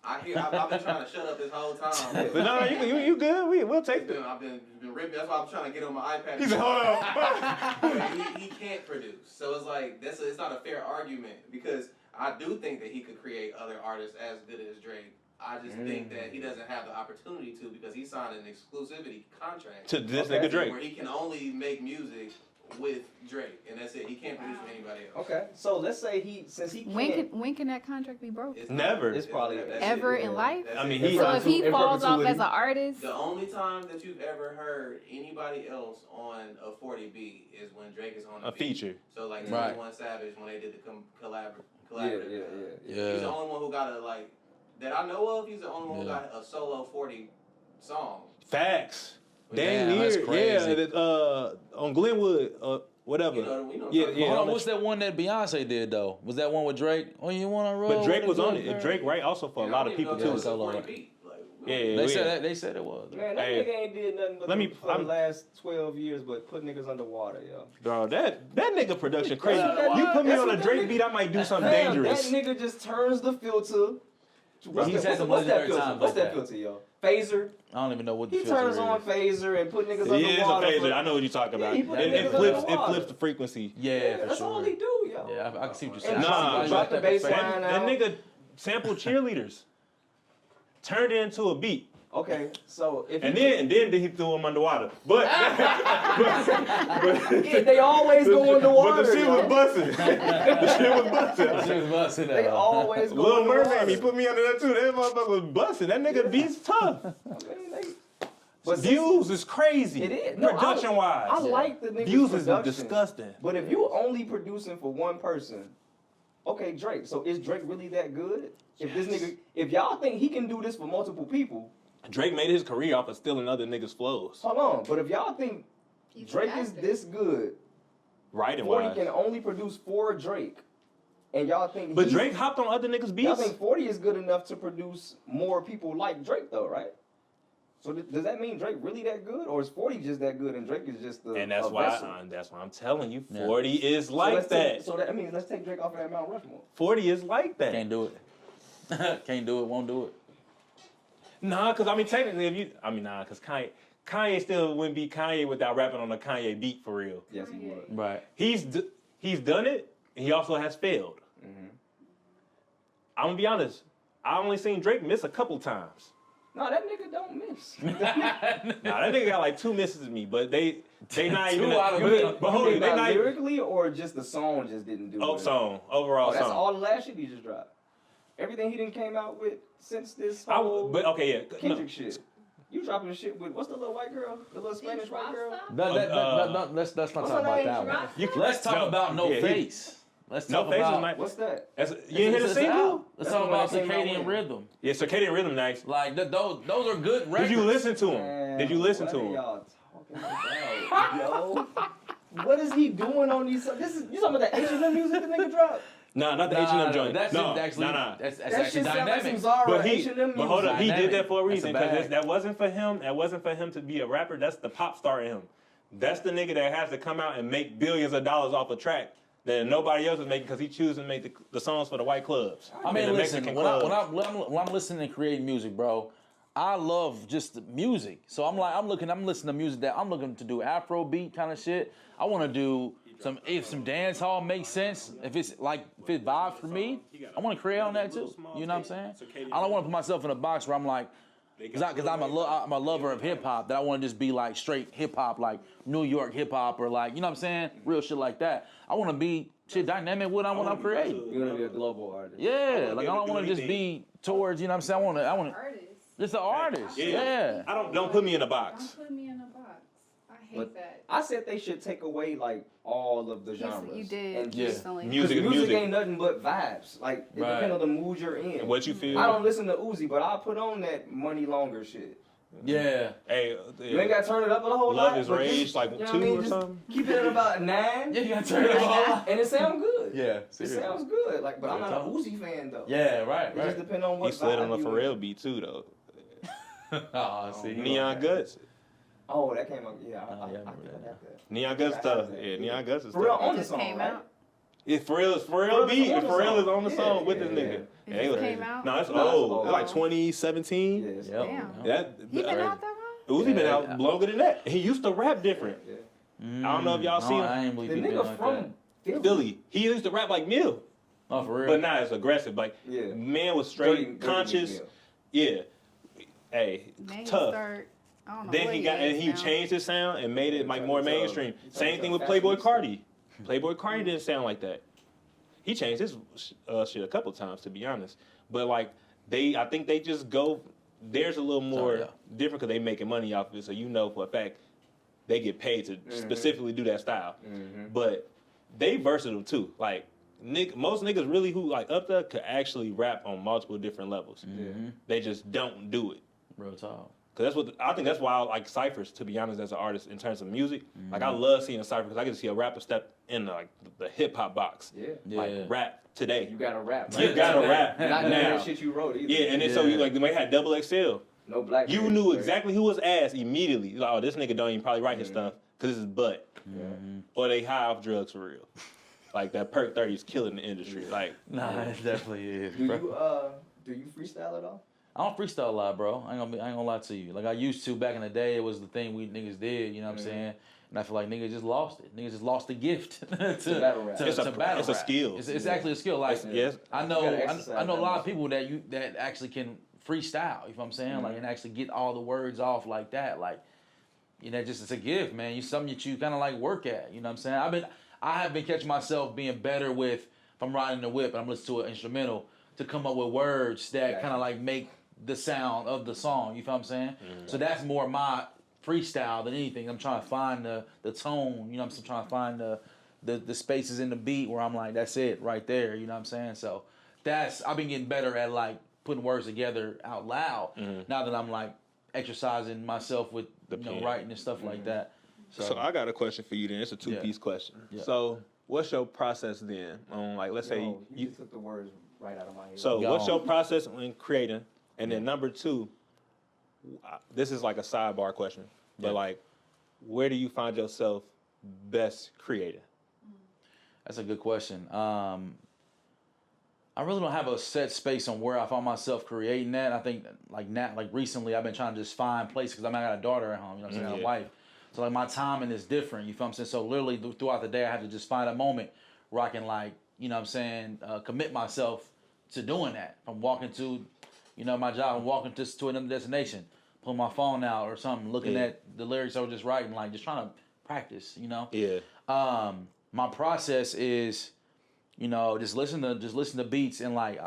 I've been trying to shut up this whole time. But no, you good. We'll take that. I've been ripping. That's why I'm trying to get on my iPad. He said, hold on. he can't produce. So it's like it's not a fair argument because I do think that he could create other artists as good as Drake. I just think that he doesn't have the opportunity to because he signed an exclusivity contract To this nigga Drake. where he can only make music with Drake, and that's it. He can't produce for anybody else. Okay, so let's say since he can't. When can that contract be broken? It's Never. It's probably that's Ever it. in life? That's I mean, it. So if he in falls off perpetuity. as an artist, The only time that you've ever heard anybody else on a 40 beat is when Drake is on A beat. feature. So like Right. 21 Savage when they did the collaborative. Yeah. He's the only one who got a that I know of. He's the only one who got a solo 40 song. Facts. Damn, Dang that's near. crazy. Yeah, on Glenwood, whatever. You know Yeah. Hold on, what's that one that Beyonce did though? Was that one with Drake? Oh, you want to roll? But Drake with was on Drake, it. girl? Drake right also for a lot of people too. Yeah, They said it was. Man, that Hey, nigga ain't did nothing but for the last 12 years but put niggas underwater, yo. Bro, that nigga production crazy. That's You put me that's on a what that Drake nigga- beat, I might do something Damn, dangerous. That nigga just turns the filter. He's had some What's that legendary filter? times What's like that that. filter, yo? Phaser. I don't even know what the He filter turns is. on phaser and put niggas Yeah, it's a underwater. phaser. I know what you're talking about. Yeah, he put It niggas flips underwater. the frequency. Yeah, for That's sure. all he do, yo. Yeah, I can see what you're saying. And Nah, drop the bass line That out. nigga sampled cheerleaders. Turned it into a beat. Okay, so if And he then he threw them underwater. But yeah, they always go underwater. But the shit was yo. busting. The shit was busting. She was busting They out. always go Lil underwater. Mermaid, he put me under that too. That motherfucker was busting. That nigga beats tough. I mean, but Views is crazy. It is. No, Production wise. I like the niggas Views is production. disgusting. But if you only producing for one person, okay, Drake. So is Drake really that good? If this nigga, if y'all think he can do this for multiple people, Drake made his career off of stealing other niggas' flows. hold on. But if y'all think he's Drake an is actor. this good, Writing 40 wise. can only produce for Drake, and y'all think, But Drake hopped on other niggas' y'all beats. think 40 is good enough to produce more people like Drake, though, right? So does that mean Drake really that good, or is 40 just that good and Drake is just the And that's a why vessel? I'm telling you, Yeah. 40 is So like let's that. take- so that I mean, let's take Drake off of that Mount Rushmore. 40 is like that. Can't do it. Can't do it. Won't do it. Nah, because I mean, technically, because Kanye still wouldn't be Kanye without rapping on a Kanye beat for real. Yes, he would. Right. He's done it, and he also has failed. I'm gonna be honest. I only seen Drake miss a couple times. No, that nigga don't miss. Nah, that nigga got like 2 misses to me, but they not even. Two out of But hold on, they not even. lyrically, or just the song just didn't do Oh, it? song overall Oh, that's song. all the last shit he just dropped. everything he done came out with since this But whole okay, yeah. Kendrick shit. You dropping the shit with what's the little white girl? The little Spanish white girl? Let's not talk her about name? that one. You- Let's talk No, about No yeah, he- Face. Let's No talk Face about was nice. What's that? You didn't hear the It's single? out. Let's That's talk the one about that came out Circadian when? Rhythm. Yeah, Circadian Rhythm nice. Like those are good records. Did you listen to him? Man, Did you listen to what are him? y'all talking about, yo? What is he doing on these? This is you talking about that H&M music the nigga dropped? Nah, not the H&M joint. That's no, actually nah. that's That actually shit sound like dynamic. some Zara But H&M music. but hold up, he did that for a Dynamic. reason That's a because bag. that wasn't for him. That wasn't for him to be a rapper. That's the pop star in him. That's the nigga that has to come out and make billions of dollars off a track that nobody else is making because he chooses to make the songs for the white clubs. I mean, and the listen, Mexican when clubs. I'm listening and creating music, bro, I love just the music. So I'm listening to music that I'm looking to do Afro beat kind of shit. I want to do if some dance hall makes sense, if it vibes for me, I want to create on that too. You know what I'm saying? I don't want to put myself in a box where I'm like, because I'm a lover of hip hop, that I want to just be like straight hip hop, like New York hip hop, or like, you know what I'm saying, real shit like that. I want to be shit dynamic with what I'm creating. You're gonna be a global artist. Yeah, like I don't want to just be towards, you know what I'm saying. I want Artist. just an artist. Yeah. Don't put me in a box. Don't put me in a box. I hate But that. I said they should take away like all of the genres. You did And Yeah. recently. Music is music music. ain't nothing but vibes. Like it Right. depends on the mood you're in. And what you feel. I don't listen to Uzi, but I put on that money longer shit. Yeah. Hey, You ain't got to turn it up a whole Love lot. is but Rage, just, like you know 2 what I mean? or Just something. Keep it at about 9. Yeah, you gotta turn it up. And it sounds good. Yeah. It Seriously. sounds good. Like, but I'm not a Real talk. Uzi fan though. Yeah. Right. It just Right. depends on what He slid on vibe a you Pharrell in. beat too, though. Oh, see. Neon Guts. Oh, that came up. Yeah, Oh, yeah, I I remember think I that. got that. Neon Guts stuff. Yeah, Neon Guts is For real stuff. on the just song, came right? out. Yeah, Pharrell Pharrell's beat. on the Pharrell song. is on the Yeah, song with yeah, this yeah. nigga. It Yeah, just was- came out? No, it's No, it's old. old. It's like 2017. Yeah, it's Yep. Damn. That He been out that long? Uzi been Yeah. out longer than that. He used to rap different. Yeah. I don't know if y'all seen him. I ain't believe The he been nigga like from that. Philly. He used to rap like Mill, Oh, for real. but now it's aggressive. Like Yeah. man was straight Dirty conscious. Meal. Yeah. Hey, Now he tough. start, I don't know Then what he got and is he now. changed his sound and made it like turned more into- mainstream. he turned Same into thing a with Playboy fashionista. Cardi. Playboy Cardi didn't sound like that. He changed his shit a couple times, to be honest. But like I think they just go. There's a little more yeah. different because they making money off of it, so you know for a fact they get paid to specifically do that style. But they versatile too. Like most niggas really who like up there could actually rap on multiple different levels. They just don't do it. Real talk. Cause that's what I think. That's why I like ciphers. To be honest, as an artist, in terms of music, like I love seeing a cipher because I get to see a rapper step in like the hip hop box, Yeah. like Yeah. rap today. You gotta rap. You gotta rap Not none of now. that shit you wrote either. Yeah, and then so you Yeah. like when they had Double XL, No black. you man, knew right? exactly who was ass immediately. You're like, oh, this nigga don't even probably write his stuff because it's his butt, or they high off drugs for real. Like that Perk 30 is killing the industry. Like Nah, it definitely is. Do bro. you freestyle at all? I don't freestyle a lot, bro. I ain't gonna lie to you. Like I used to back in the day. It was the thing we niggas did. You know what I'm saying? And I feel like niggas just lost it. Niggas just lost the gift to battle rap. It's a- to battle it's a rap. skill. It's actually a skill. Like yes, I know You gotta exercise I know a that lot of muscle. people that actually can freestyle. You know what I'm saying? Like and actually get all the words off like that. Like you know, just it's a gift, man. You something that you kind of like work at. You know what I'm saying? I have been catching myself being better with if I'm riding the whip and I'm listening to an instrumental to come up with words that kind of like make the sound of the song. You feel what I'm saying? So that's more my freestyle than anything. I'm trying to find the tone. You know, I'm still trying to find the spaces in the beat where I'm like, that's it right there. You know what I'm saying? So I've been getting better at like putting words together out loud. Now that I'm like exercising myself with pen. writing and stuff like that. So I got a question for you. Then it's a two-piece question. Yeah. So what's your process then on like let's say No, you you just took the words right out of my head. So Go what's on. your process when creating? And then number two, this is like a sidebar question, but Yeah. like, where do you find yourself best creating? That's a good question. I really don't have a set space on where I find myself creating that. I think like recently I've been trying to just find places because I got a daughter at home, you know what I'm saying, I got a wife. So like my timing is different, you feel what I'm saying? So literally throughout the day I have to just find a moment where I can like, you know what I'm saying, commit myself to doing that. If I'm walking to, my job, I'm walking to another destination, pull my phone out or something, looking at the lyrics I was just writing, like just trying to practice, Yeah. My process is, just listen to beats and like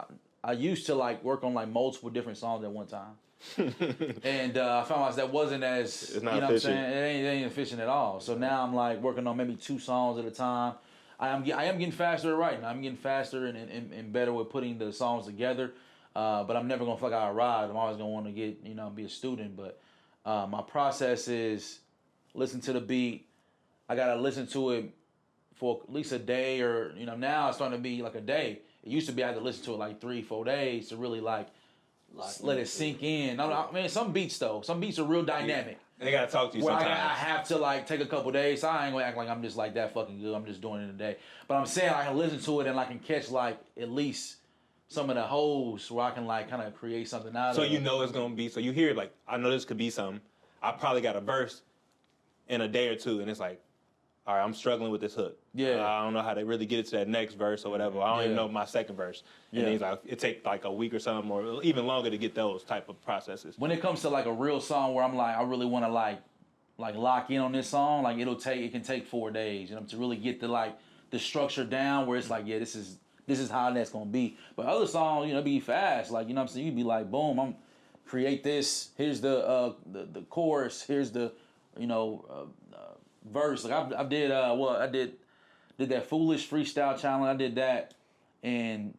I used to like work on like multiple different songs at one time. And I found out that wasn't as, It's not you know efficient. what I'm saying? It ain't efficient at all. So now I'm like working on maybe 2 songs at a time. I am getting faster at writing. I'm getting faster and better with putting the songs together. But I'm never gonna feel like I arrived. I'm always gonna want to get, you know, be a student. But my process is listen to the beat. I gotta listen to it for at least a day, or you know, now it's starting to be like a day. It used to be I had to listen to it like 3-4 days to really like let it sink in. I mean, some beats are real dynamic. They gotta talk to you Where sometimes. I have to like take a couple days. So I ain't gonna act like I'm just like that fucking good. I'm just doing it in a day. But I'm saying I can listen to it and I can catch like at least some of the holes where I can like kind of create something out So of it. you know it's gonna be. So you hear like, I know this could be something. I probably got a verse in a day or two, and it's like, all right, I'm struggling with this hook. Yeah. I don't know how to really get it to that next verse or whatever. I don't even know my second verse. And then he's like, it takes like a week or something, or even longer to get those type of processes. When it comes to like a real song where I'm like, I really want to like lock in on this song, like it can take 4 days, you know, to really get the structure down where it's like, yeah, this is how that's gonna be. But other songs, you know, be fast, like, you know what I'm saying, you'd be like, boom, I'm create this, here's the chorus, here's the, you know, verse. Like I did that Foolish freestyle challenge. I did that in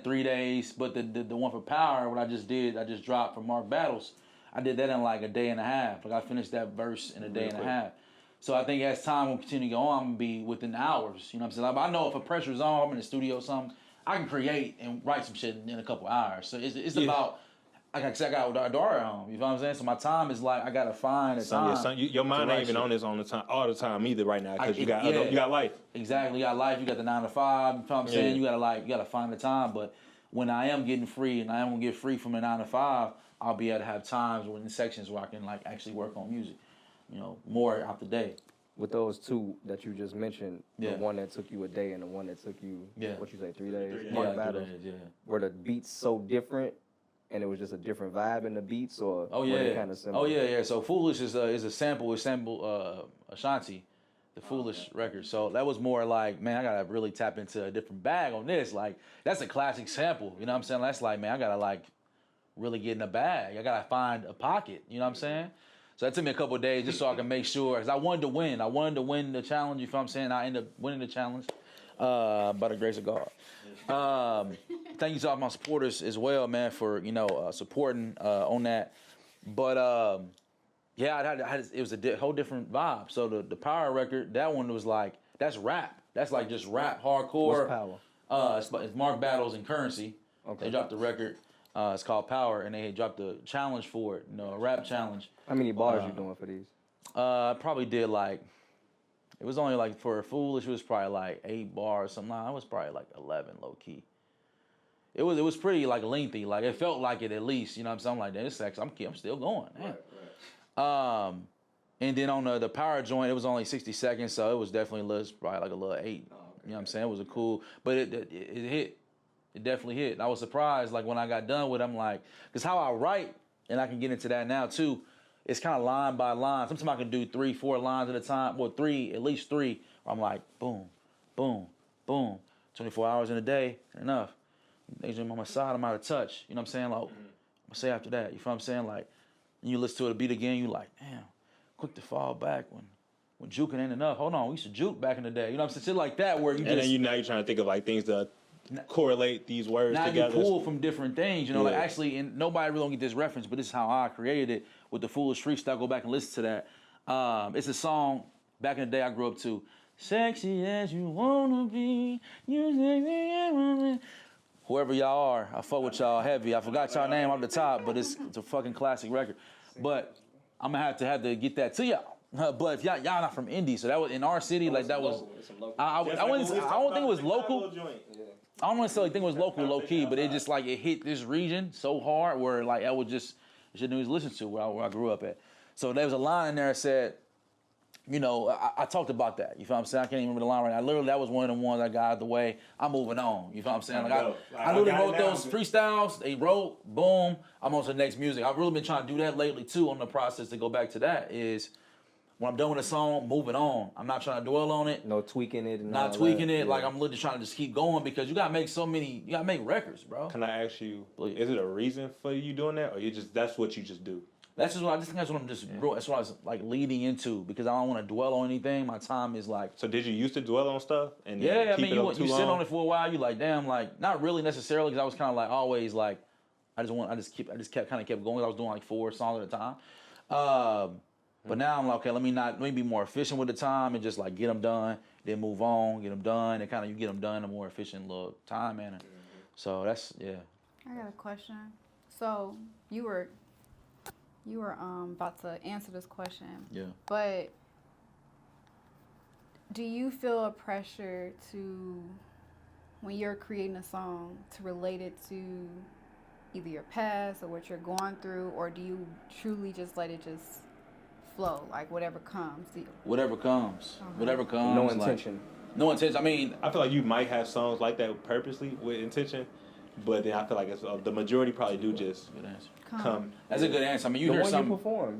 3 days. But the one for Power, what I just dropped from Mark Battles, I did that in like a day and a half. Like I finished that verse in a day and a half. So I think as time will continue to go on, I'm gonna be within hours. You know what I'm saying? Like, I know if a pressure's on, I'm in the studio or something, I can create and write some shit in a couple hours. So it's about, like I said, I got Daria home. You know what I'm saying? So my time is like, I gotta find a time. Your mind ain't even on this all the time either right now, because you got life. Exactly, you got life. You got the 9 to 5. You know what I'm saying? You gotta find the time. But when I am getting free, and I am gonna get free from the 9 to 5, I'll be able to have times within sections where I can like actually work on music. You know, more out the day. With those 2 that you just mentioned, the one that took you a day and the one that took you, what you say, 3 days? Mark Battles. Were the beats so different, and it was just a different vibe in the beats, or were they kind of similar? Oh yeah. So Foolish is a sample. It sampled Ashanti, the Foolish record. So that was more like, man, I gotta really tap into a different bag on this. Like that's a classic sample. You know what I'm saying? That's like, man, I gotta like really get in a bag. I gotta find a pocket. You know what I'm saying? So that took me a couple of days just so I can make sure, because I wanted to win. I wanted to win the challenge. You know what I'm saying? I ended up winning the challenge by the grace of God. Thank you to all my supporters as well, man, for supporting on that. But it was a whole different vibe. So the Power record, that one was like, that's rap. That's like just rap, hardcore. What's Power? It's Mark Battles and Currency. Okay. They dropped the record. It's called Power, and they dropped a challenge for it. A rap challenge. How many bars you doing for these? I probably did like, it was only like for Foolish, it was probably like 8 bars, something. Nah, it was probably like 11 low key. It was pretty like lengthy. Like it felt like it at least. You know what I'm saying? I'm like, this I'm still going. Right. And then on the Power joint, it was only 60 seconds, so it was definitely probably like a little 8. You know what I'm saying? It was a cool, but it hit. It definitely hit. I was surprised, like when I got done with it, I'm like, because how I write, and I can get into that now too, it's kind of line by line. Sometimes I can do 3-4 lines at a time, well, at least three. I'm like, boom, boom, boom. 24 hours in a day, enough. Days on my side, I'm out of touch. You know what I'm saying? Like, I'm gonna say after that. You feel what I'm saying? Like, you listen to the beat again, you like, damn, quick to fall back when juking ain't enough. Hold on, we used to juke back in the day. You know what I'm saying? Shit like that where you and then now you're trying to think of like things to correlate these words now together. Now you pull from different things, like actually, and nobody really don't get this reference, but this is how I created it with the Foolish freestyle. Go back and listen to that. It's a song back in the day I grew up to. Sexy as you wanna be, whoever y'all are, I fuck with y'all heavy. I forgot y'all name off the top, but it's a fucking classic record. But I'm gonna have to get that to y'all. But if y'all not from Indy, so that was in our city, like that was. I don't think it was local. I don't necessarily think it was low key, but it just like it hit this region so hard where like I would just shit news listen to where I grew up at. So there was a line in there that said, I talked about that. You feel what I'm saying? I can't even remember the line right now. Literally, that was one of the ones I got out of the way. I'm moving on. You feel what I'm saying? Like I literally wrote those freestyles. They wrote, boom. I'm on to the next music. I've really been trying to do that lately too. On the process to go back to that is, when I'm done with a song, moving on. I'm not trying to dwell on it. No tweaking it. And not tweaking it. Yeah. Like I'm literally trying to just keep going because you gotta make you gotta make records, bro. Can I ask you, is it a reason for you doing that, or that's what you just do? That's just what that's what I'm just. Yeah. That's what I was like leading into because I don't want to dwell on anything. My time is like. So did you used to dwell on stuff? And yeah, I mean, you sit on it for a while. You like, damn, like not really necessarily because I was kind of like always like, I just kept going. I was doing like 4 songs at a time. But now I'm like, okay, let me be more efficient with the time and just like get them done, then move on, get them done, and kind of you get them done in a more efficient little time manner. So that's I got a question. So you were about to answer this question. Yeah. But do you feel a pressure to, when you're creating a song, to relate it to either your past or what you're going through, or do you truly just let it just flow, like whatever comes? Whatever comes. Whatever comes. No intention. Like, no intention. I mean, I feel like you might have songs like that purposely with intention, but then I feel like the majority probably do just come. That's a good answer. I mean, you hear something.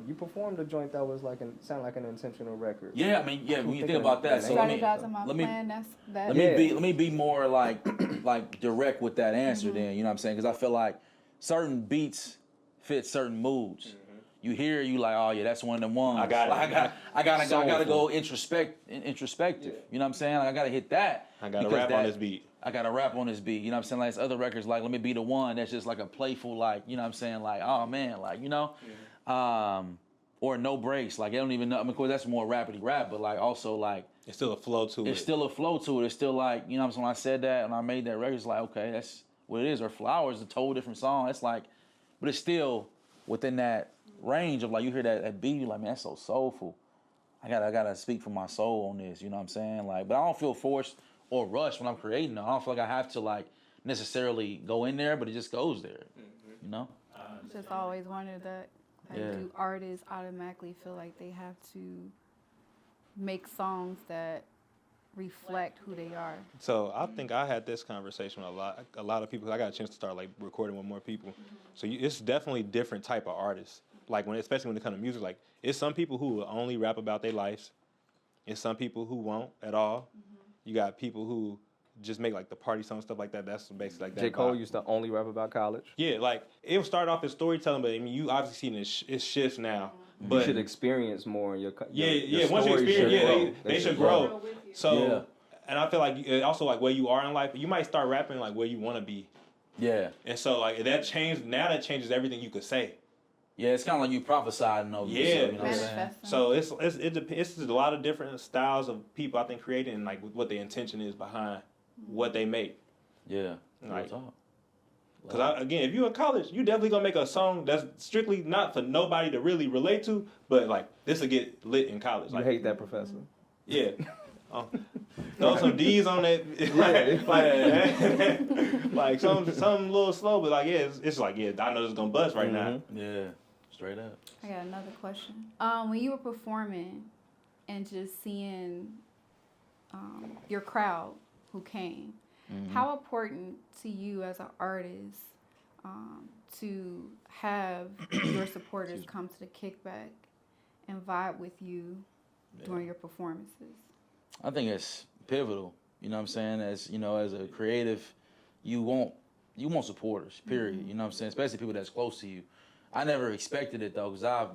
You performed a joint that was like sound like an intentional record. Yeah, I mean, when you think about that, so let me be more like direct with that answer. Then you know what I'm saying? Because I feel like certain beats fit certain moods. You hear, you like, oh yeah, that's one of them ones. I gotta go introspective. You know what I'm saying? Like, I gotta hit that. I gotta rap on this beat. I gotta rap on this beat. You know what I'm saying? Like, other records, like, let me be the one that's just like a playful, like, you know what I'm saying? Like, oh man, like, you know? Or no breaks. Like, I don't even know. I mean, of course, that's more rapidy rap, but like, also, like, it's still a flow to it. It's still a flow to it. It's still like, you know what I'm saying? When I said that and I made that record, it's like, okay, that's what it is. Or Flowers is a totally different song. It's like, but it's still within that range of like, you hear that beat, you're like, man, that's so soulful. I gotta speak for my soul on this, you know what I'm saying? Like, but I don't feel forced or rushed when I'm creating. I don't feel like I have to like necessarily go in there, but it just goes there, you know? Just always wondered that. Like, do artists automatically feel like they have to make songs that reflect who they are? So I think I had this conversation with a lot of people. I got a chance to start like recording with more people. So it's definitely different type of artists. Like especially when it comes to music, like it's some people who will only rap about their lives, and some people who won't at all. You got people who just make like the party song stuff like that. That's basically like that. J. Cole used to only rap about college. Yeah, like it would start off as storytelling, but I mean you obviously seen it shifts now. But you should experience more in your once you experience, they should grow. So, and I feel like also like where you are in life, you might start rapping like where you want to be. Yeah. And so like that changes everything you could say. Yeah, it's kind of like you prophesying over yourself, you know what I'm saying? So it's a lot of different styles of people I think creating and like what their intention is behind what they make. Yeah. Like, because again, if you're in college, you definitely gonna make a song that's strictly not for nobody to really relate to, but like this will get lit in college. You like, hate that professor. Yeah. Throw some D's on it. Like some little slow, but like it's like I know it's gonna bust right now. Yeah, straight up. I got another question. When you were performing and just seeing your crowd who came, how important to you as an artist to have your supporters come to the Kickback and vibe with you during your performances? I think it's pivotal. You know what I'm saying? As you know, as a creative, you want supporters. Period. You know what I'm saying? Especially people that's close to you. I never expected it though, because I've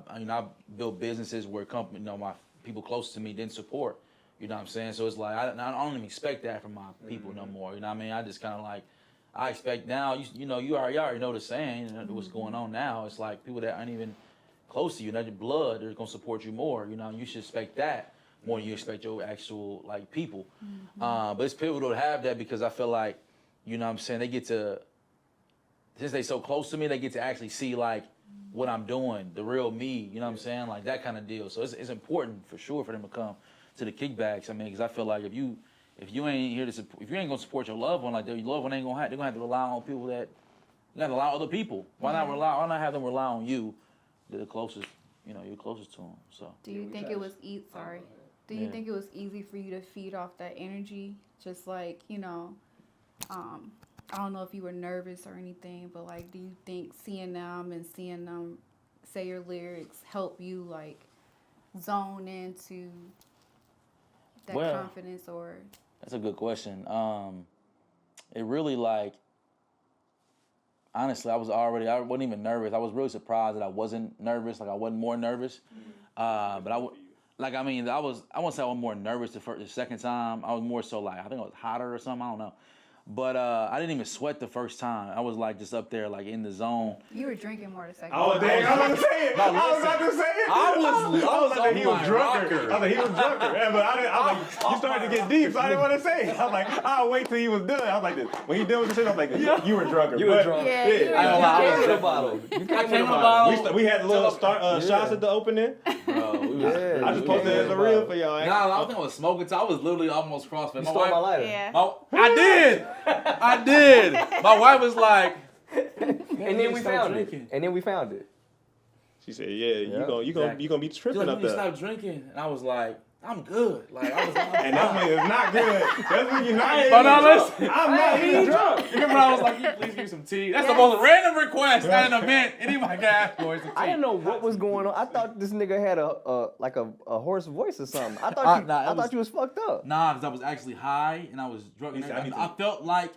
built businesses where my people close to me didn't support. You know what I'm saying? So it's like I don't even expect that from my people no more. You know what I mean? I just kind of like I expect now. You already know the saying. You know, what's going on now? It's like people that aren't even close to you, not your blood, they're gonna support you more. You know, you should expect that more than you expect your actual like people. But it's pivotal to have that because I feel like, you know what I'm saying, they get to, since they so close to me, they get to actually see like what I'm doing, the real me, you know what I'm saying, like that kind of deal. So it's important for sure for them to come to the Kickbacks. I mean, because I feel like if you ain't here to support, if you ain't gonna support your loved one like that, your loved one ain't gonna have, they're gonna have to rely on people that, you gotta rely on other people. Why not have them rely on you, the closest, you're closest to them. So. Do you think it was Do you think it was easy for you to feed off that energy? Just like, I don't know if you were nervous or anything, but like, do you think seeing them and seeing them say your lyrics help you like zone into that confidence or? That's a good question. It really like, honestly, I wasn't even nervous. I was really surprised that I wasn't nervous. Like I wasn't more nervous. But I won't say I was more nervous the second time. I was more so like, I think I was hotter or something. I don't know. But I didn't even sweat the first time. I was like just up there like in the zone. You were drinking more the second time. Oh, dang, I was about to say it. I was about to say it. I was like, he was drunker. I was like, he was drunker. Yeah, but I was like, you started to get deep, so I didn't want to say it. I was like, I'll wait till he was done. I was like, this. When he done with the shit, I was like, you were drunker. You were drunk. Yeah, I came with a bottle. I came with a bottle. We had a little shots at the opening. Bro, I just posted it as a reel for y'all. Nah, I think I was smoking. I was literally almost CrossFit. You stole my lighter. Yeah. I did. My wife was like, and then we found it. She said, "Yeah, you gonna be tripping up there." Stop drinking, and I was like, "I'm good." Like I was, and that's when it's not good. That's when you're not. But no, listen, I'm not even drunk. You remember I was like, "Can you please give me some tea?" That's the most random request at an event. Anybody can ask for some tea. I didn't know what was going on. I thought this nigga had a hoarse voice or something. I thought you was fucked up. Nah, because I was actually high and I was drunk. I felt like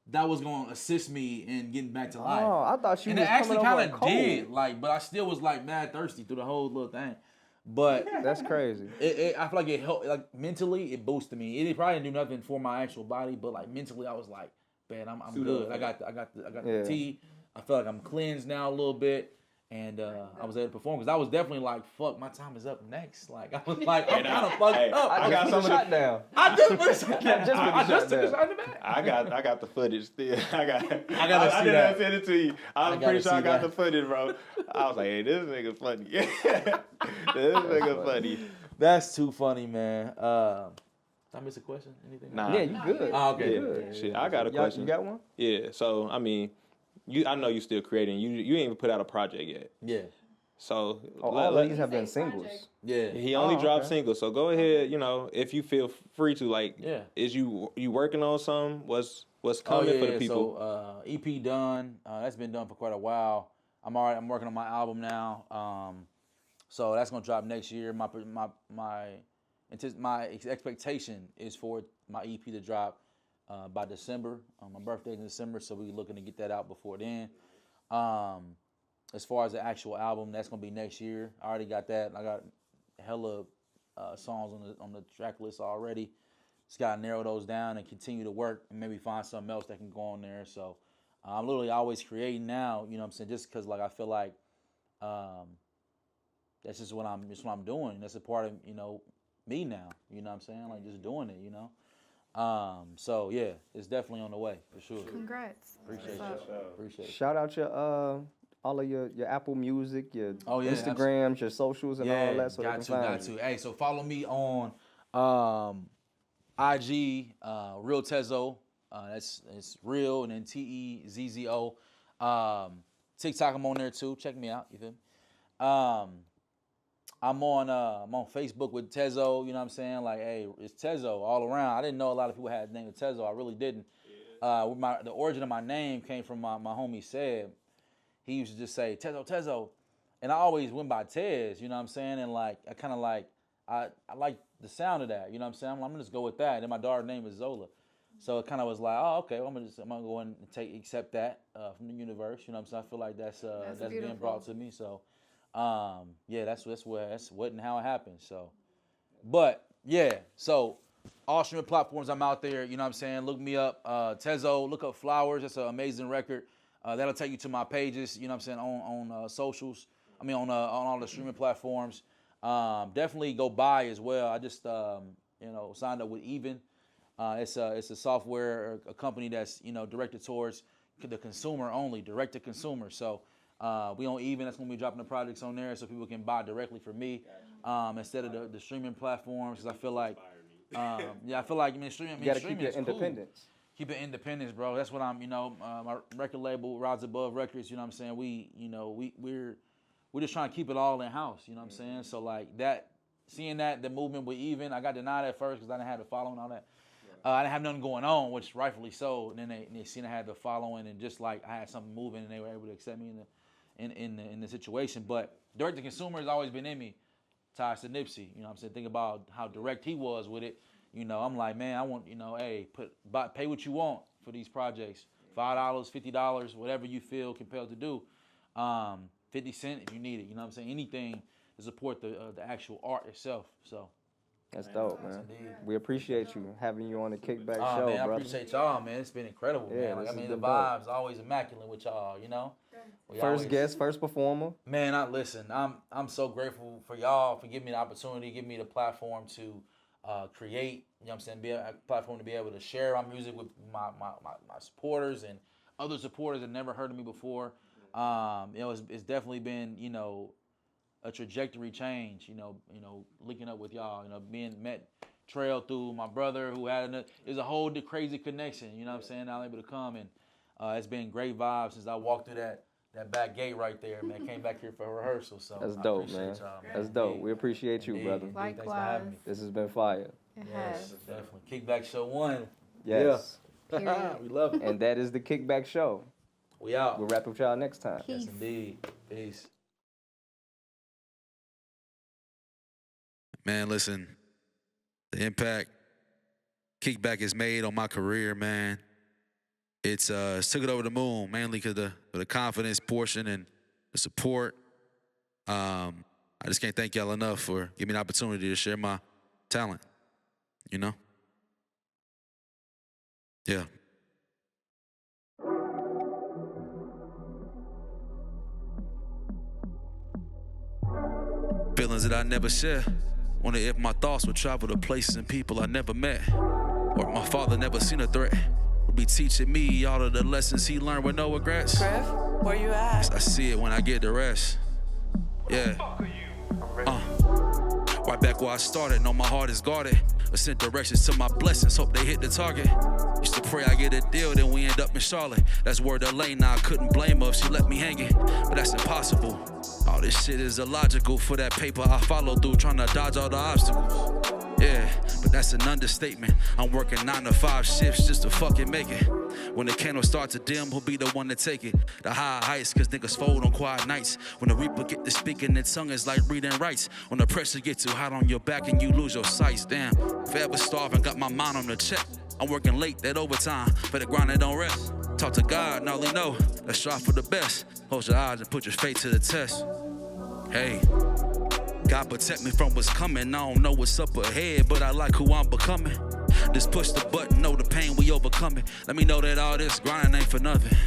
that was going to assist me in getting back to life. Oh, I thought you and was it actually kind of did. Like, but I still was like mad thirsty through the whole little thing. But that's crazy. I feel like it helped. Like mentally, it boosted me. It probably didn't do nothing for my actual body, but like mentally, I was like, man, I'm good. I got the tea. I feel like I'm cleansed now a little bit. And I was able to perform because I was definitely like, fuck, my time is up next. Like I was like, I'm kind of fucked up. I got some shot down. I just took the shot in the back. I got the footage still. I gotta see I didn't that. send it to you. I'm pretty sure I got the footage, bro. I was like, hey, this nigga funny. This nigga funny. That's too funny, man. Did I miss a question? Anything? Nah. Yeah, you good. Oh, okay. You good. Shit, I got a question. You got one? Yeah. So I mean. I know you still creating. You ain't even put out a project yet. Yeah. So all of these have been singles. Yeah. He only dropped singles. So go ahead. You know, if you feel free to, like, is you working on something? What's coming for the people? So EP done. That's been done for quite a while. I'm working on my album now. So that's gonna drop next year. My expectation is for my EP to drop by December. My birthday's in December, so we're looking to get that out before then. As far as the actual album, that's gonna be next year. I already got that. I got hella songs on the track list already. Just gotta narrow those down and continue to work and maybe find something else that can go on there. So I'm literally always creating now. You know what I'm saying? Just because like I feel like that's just what I'm doing. That's a part of me now. You know what I'm saying? Like just doing it. So yeah, it's definitely on the way for sure. Congrats. Appreciate it. Shout out your all of your Apple Music, your Instagrams, your socials, and all that. So got to. Hey, so follow me on IG, Real Tezzo. It's real and then TEZZO. TikTok, I'm on there too. Check me out. You feel me? I'm on Facebook with Tezzo, you know what I'm saying? Like, hey, it's Tezzo all around. I didn't know a lot of people had the name of Tezzo. I really didn't. The origin of my name came from my homie Seb. He used to just say, Tezzo. And I always went by Tez, you know what I'm saying? And like, I kind of like, I like the sound of that, you know what I'm saying? I'm gonna just go with that. And then my daughter's name is Zola. So it kind of was like, oh, okay, well, I'm gonna go and accept that from the universe, you know what I'm saying? I feel like that's being brought to me, so. That's what and how it happened. So, but yeah, so all streaming platforms, I'm out there. You know what I'm saying? Look me up, Tezzo. Look up Flowers. That's an amazing record. That'll take you to my pages. You know what I'm saying? On socials. I mean on all the streaming platforms. Definitely go buy as well. I just signed up with Even. It's a software, a company that's directed towards the consumer only, direct to consumer. So. We on Even. That's when we dropping the projects on there, so people can buy directly from me instead of the streaming platforms. Because I feel like, streaming. You gotta keep your independence. Cool. Keep it independence, bro. That's what I'm. My record label, Rise Above Records. You know what I'm saying? We're just trying to keep it all in house. You know what I'm saying? So like that, seeing that the movement with Even, I got denied at first because I didn't have the following and all that. I didn't have nothing going on, which rightfully so. And then they seen I had the following and just like I had something moving, and they were able to accept me in the situation. But direct to consumer has always been in me. ties to Nipsey. You know what I'm saying? Think about how direct he was with it. You know, I'm like, man, I want, you know, hey, pay what you want for these projects. $5, $50, whatever you feel compelled to do. 50 cents if you need it. You know what I'm saying? Anything to support the actual art itself. So. That's dope, man. We appreciate you having you on the Kickback show, man, brother. I appreciate y'all, man. It's been incredible, man. Like, I mean, the vibe's always immaculate with y'all, you know? First guest, first performer. Man, I'm so grateful for y'all for giving me the opportunity, giving me the platform to create, you know what I'm saying, be a platform to be able to share my music with my supporters and other supporters that never heard of me before. You know, it's definitely been, you know, a trajectory change, you know, linking up with y'all, you know, met Trail through my brother who had it's a whole crazy connection, you know what I'm saying? I'm able to come and it's been great vibes since I walked through that back gate right there, man. Came back here for rehearsal, so that's dope, man. That's dope. We appreciate you, brother. Likewise. Thanks for having me. This has been fire. It yes, has. definitely. Kickback Show 1. Yes. Yeah. We love it. And that is the Kickback show. We out. We'll wrap up with y'all next time. Peace. Yes, indeed. Peace. Man, listen, the impact Kickback has made on my career, man, it's took it over the moon, mainly because of the confidence portion and the support. I just can't thank y'all enough for giving me the opportunity to share my talent, you know? Yeah. Feelings that I never share. Wonder if my thoughts would travel to places and people I never met. Or my father never seen a threat. Would be teaching me all of the lessons he learned with no regrets. Griff, where you at? I see it when I get the rest. Yeah. Right back where I started, know my heart is guarded. I sent directions to my blessings, hope they hit the target. Used to pray I get a deal, then we end up in Charlotte. That's word of lane, now I couldn't blame her if she left me hanging. But that's impossible. All this shit is illogical. For that paper I follow through, trying to dodge all the obstacles. Yeah, but that's an understatement. I'm working 9 to 5 shifts just to fucking make it. When the candle starts to dim, who'll be the one to take it? The high heights, cause niggas fold on quiet nights. When the reaper get to speaking in tongue, it's like reading rights. When the pressure gets too hot on your back and you lose your sights, damn. Forever starving, got my mind on the check. I'm working late, that overtime, for the grind that don't rest. Talk to God and all he know, let's strive for the best. Close your eyes and put your faith to the test. Hey. God protect me from what's coming. I don't know what's up ahead, but I like who I'm becoming. Just push the button, know the pain we overcoming. Let me know that all this grinding ain't for nothing.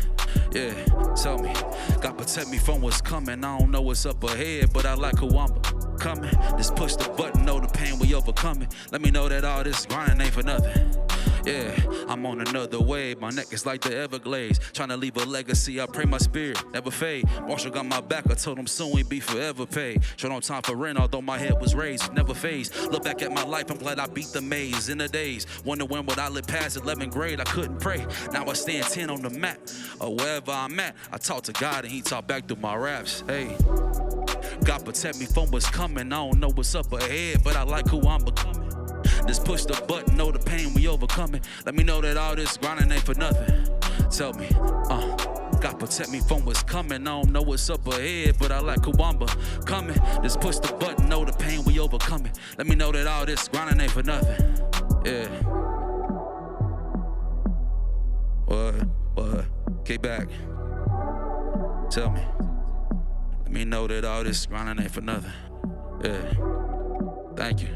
Yeah, tell me. God protect me from what's coming. I don't know what's up ahead, but I like who I'm becoming. Just push the button, know the pain we overcoming. Let me know that all this grinding ain't for nothing. Yeah, I'm on another wave. My neck is like the Everglades. Trying to leave a legacy. I pray my spirit never fade. Marshall got my back. I told him soon we be forever paid. Short on time for rent, although my head was raised. Never phased. Look back at my life. I'm glad I beat the maze in the days. Wonder when would I live past 11th grade? I couldn't pray. Now I stand 10 on the map. Or wherever I'm at, I talk to God and he talk back through my raps. Hey, God protect me from what's coming. I don't know what's up ahead, but I like who I'm becoming. Just push the button, know the pain we overcoming. Let me know that all this grinding ain't for nothing. Tell me, God protect me from what's coming. I don't know what's up ahead, but I like who I'm becoming. Just push the button, know the pain we overcoming. Let me know that all this grinding ain't for nothing. Yeah. What? Kickback. Tell me. Let me know that all this grinding ain't for nothing. Yeah. Thank you.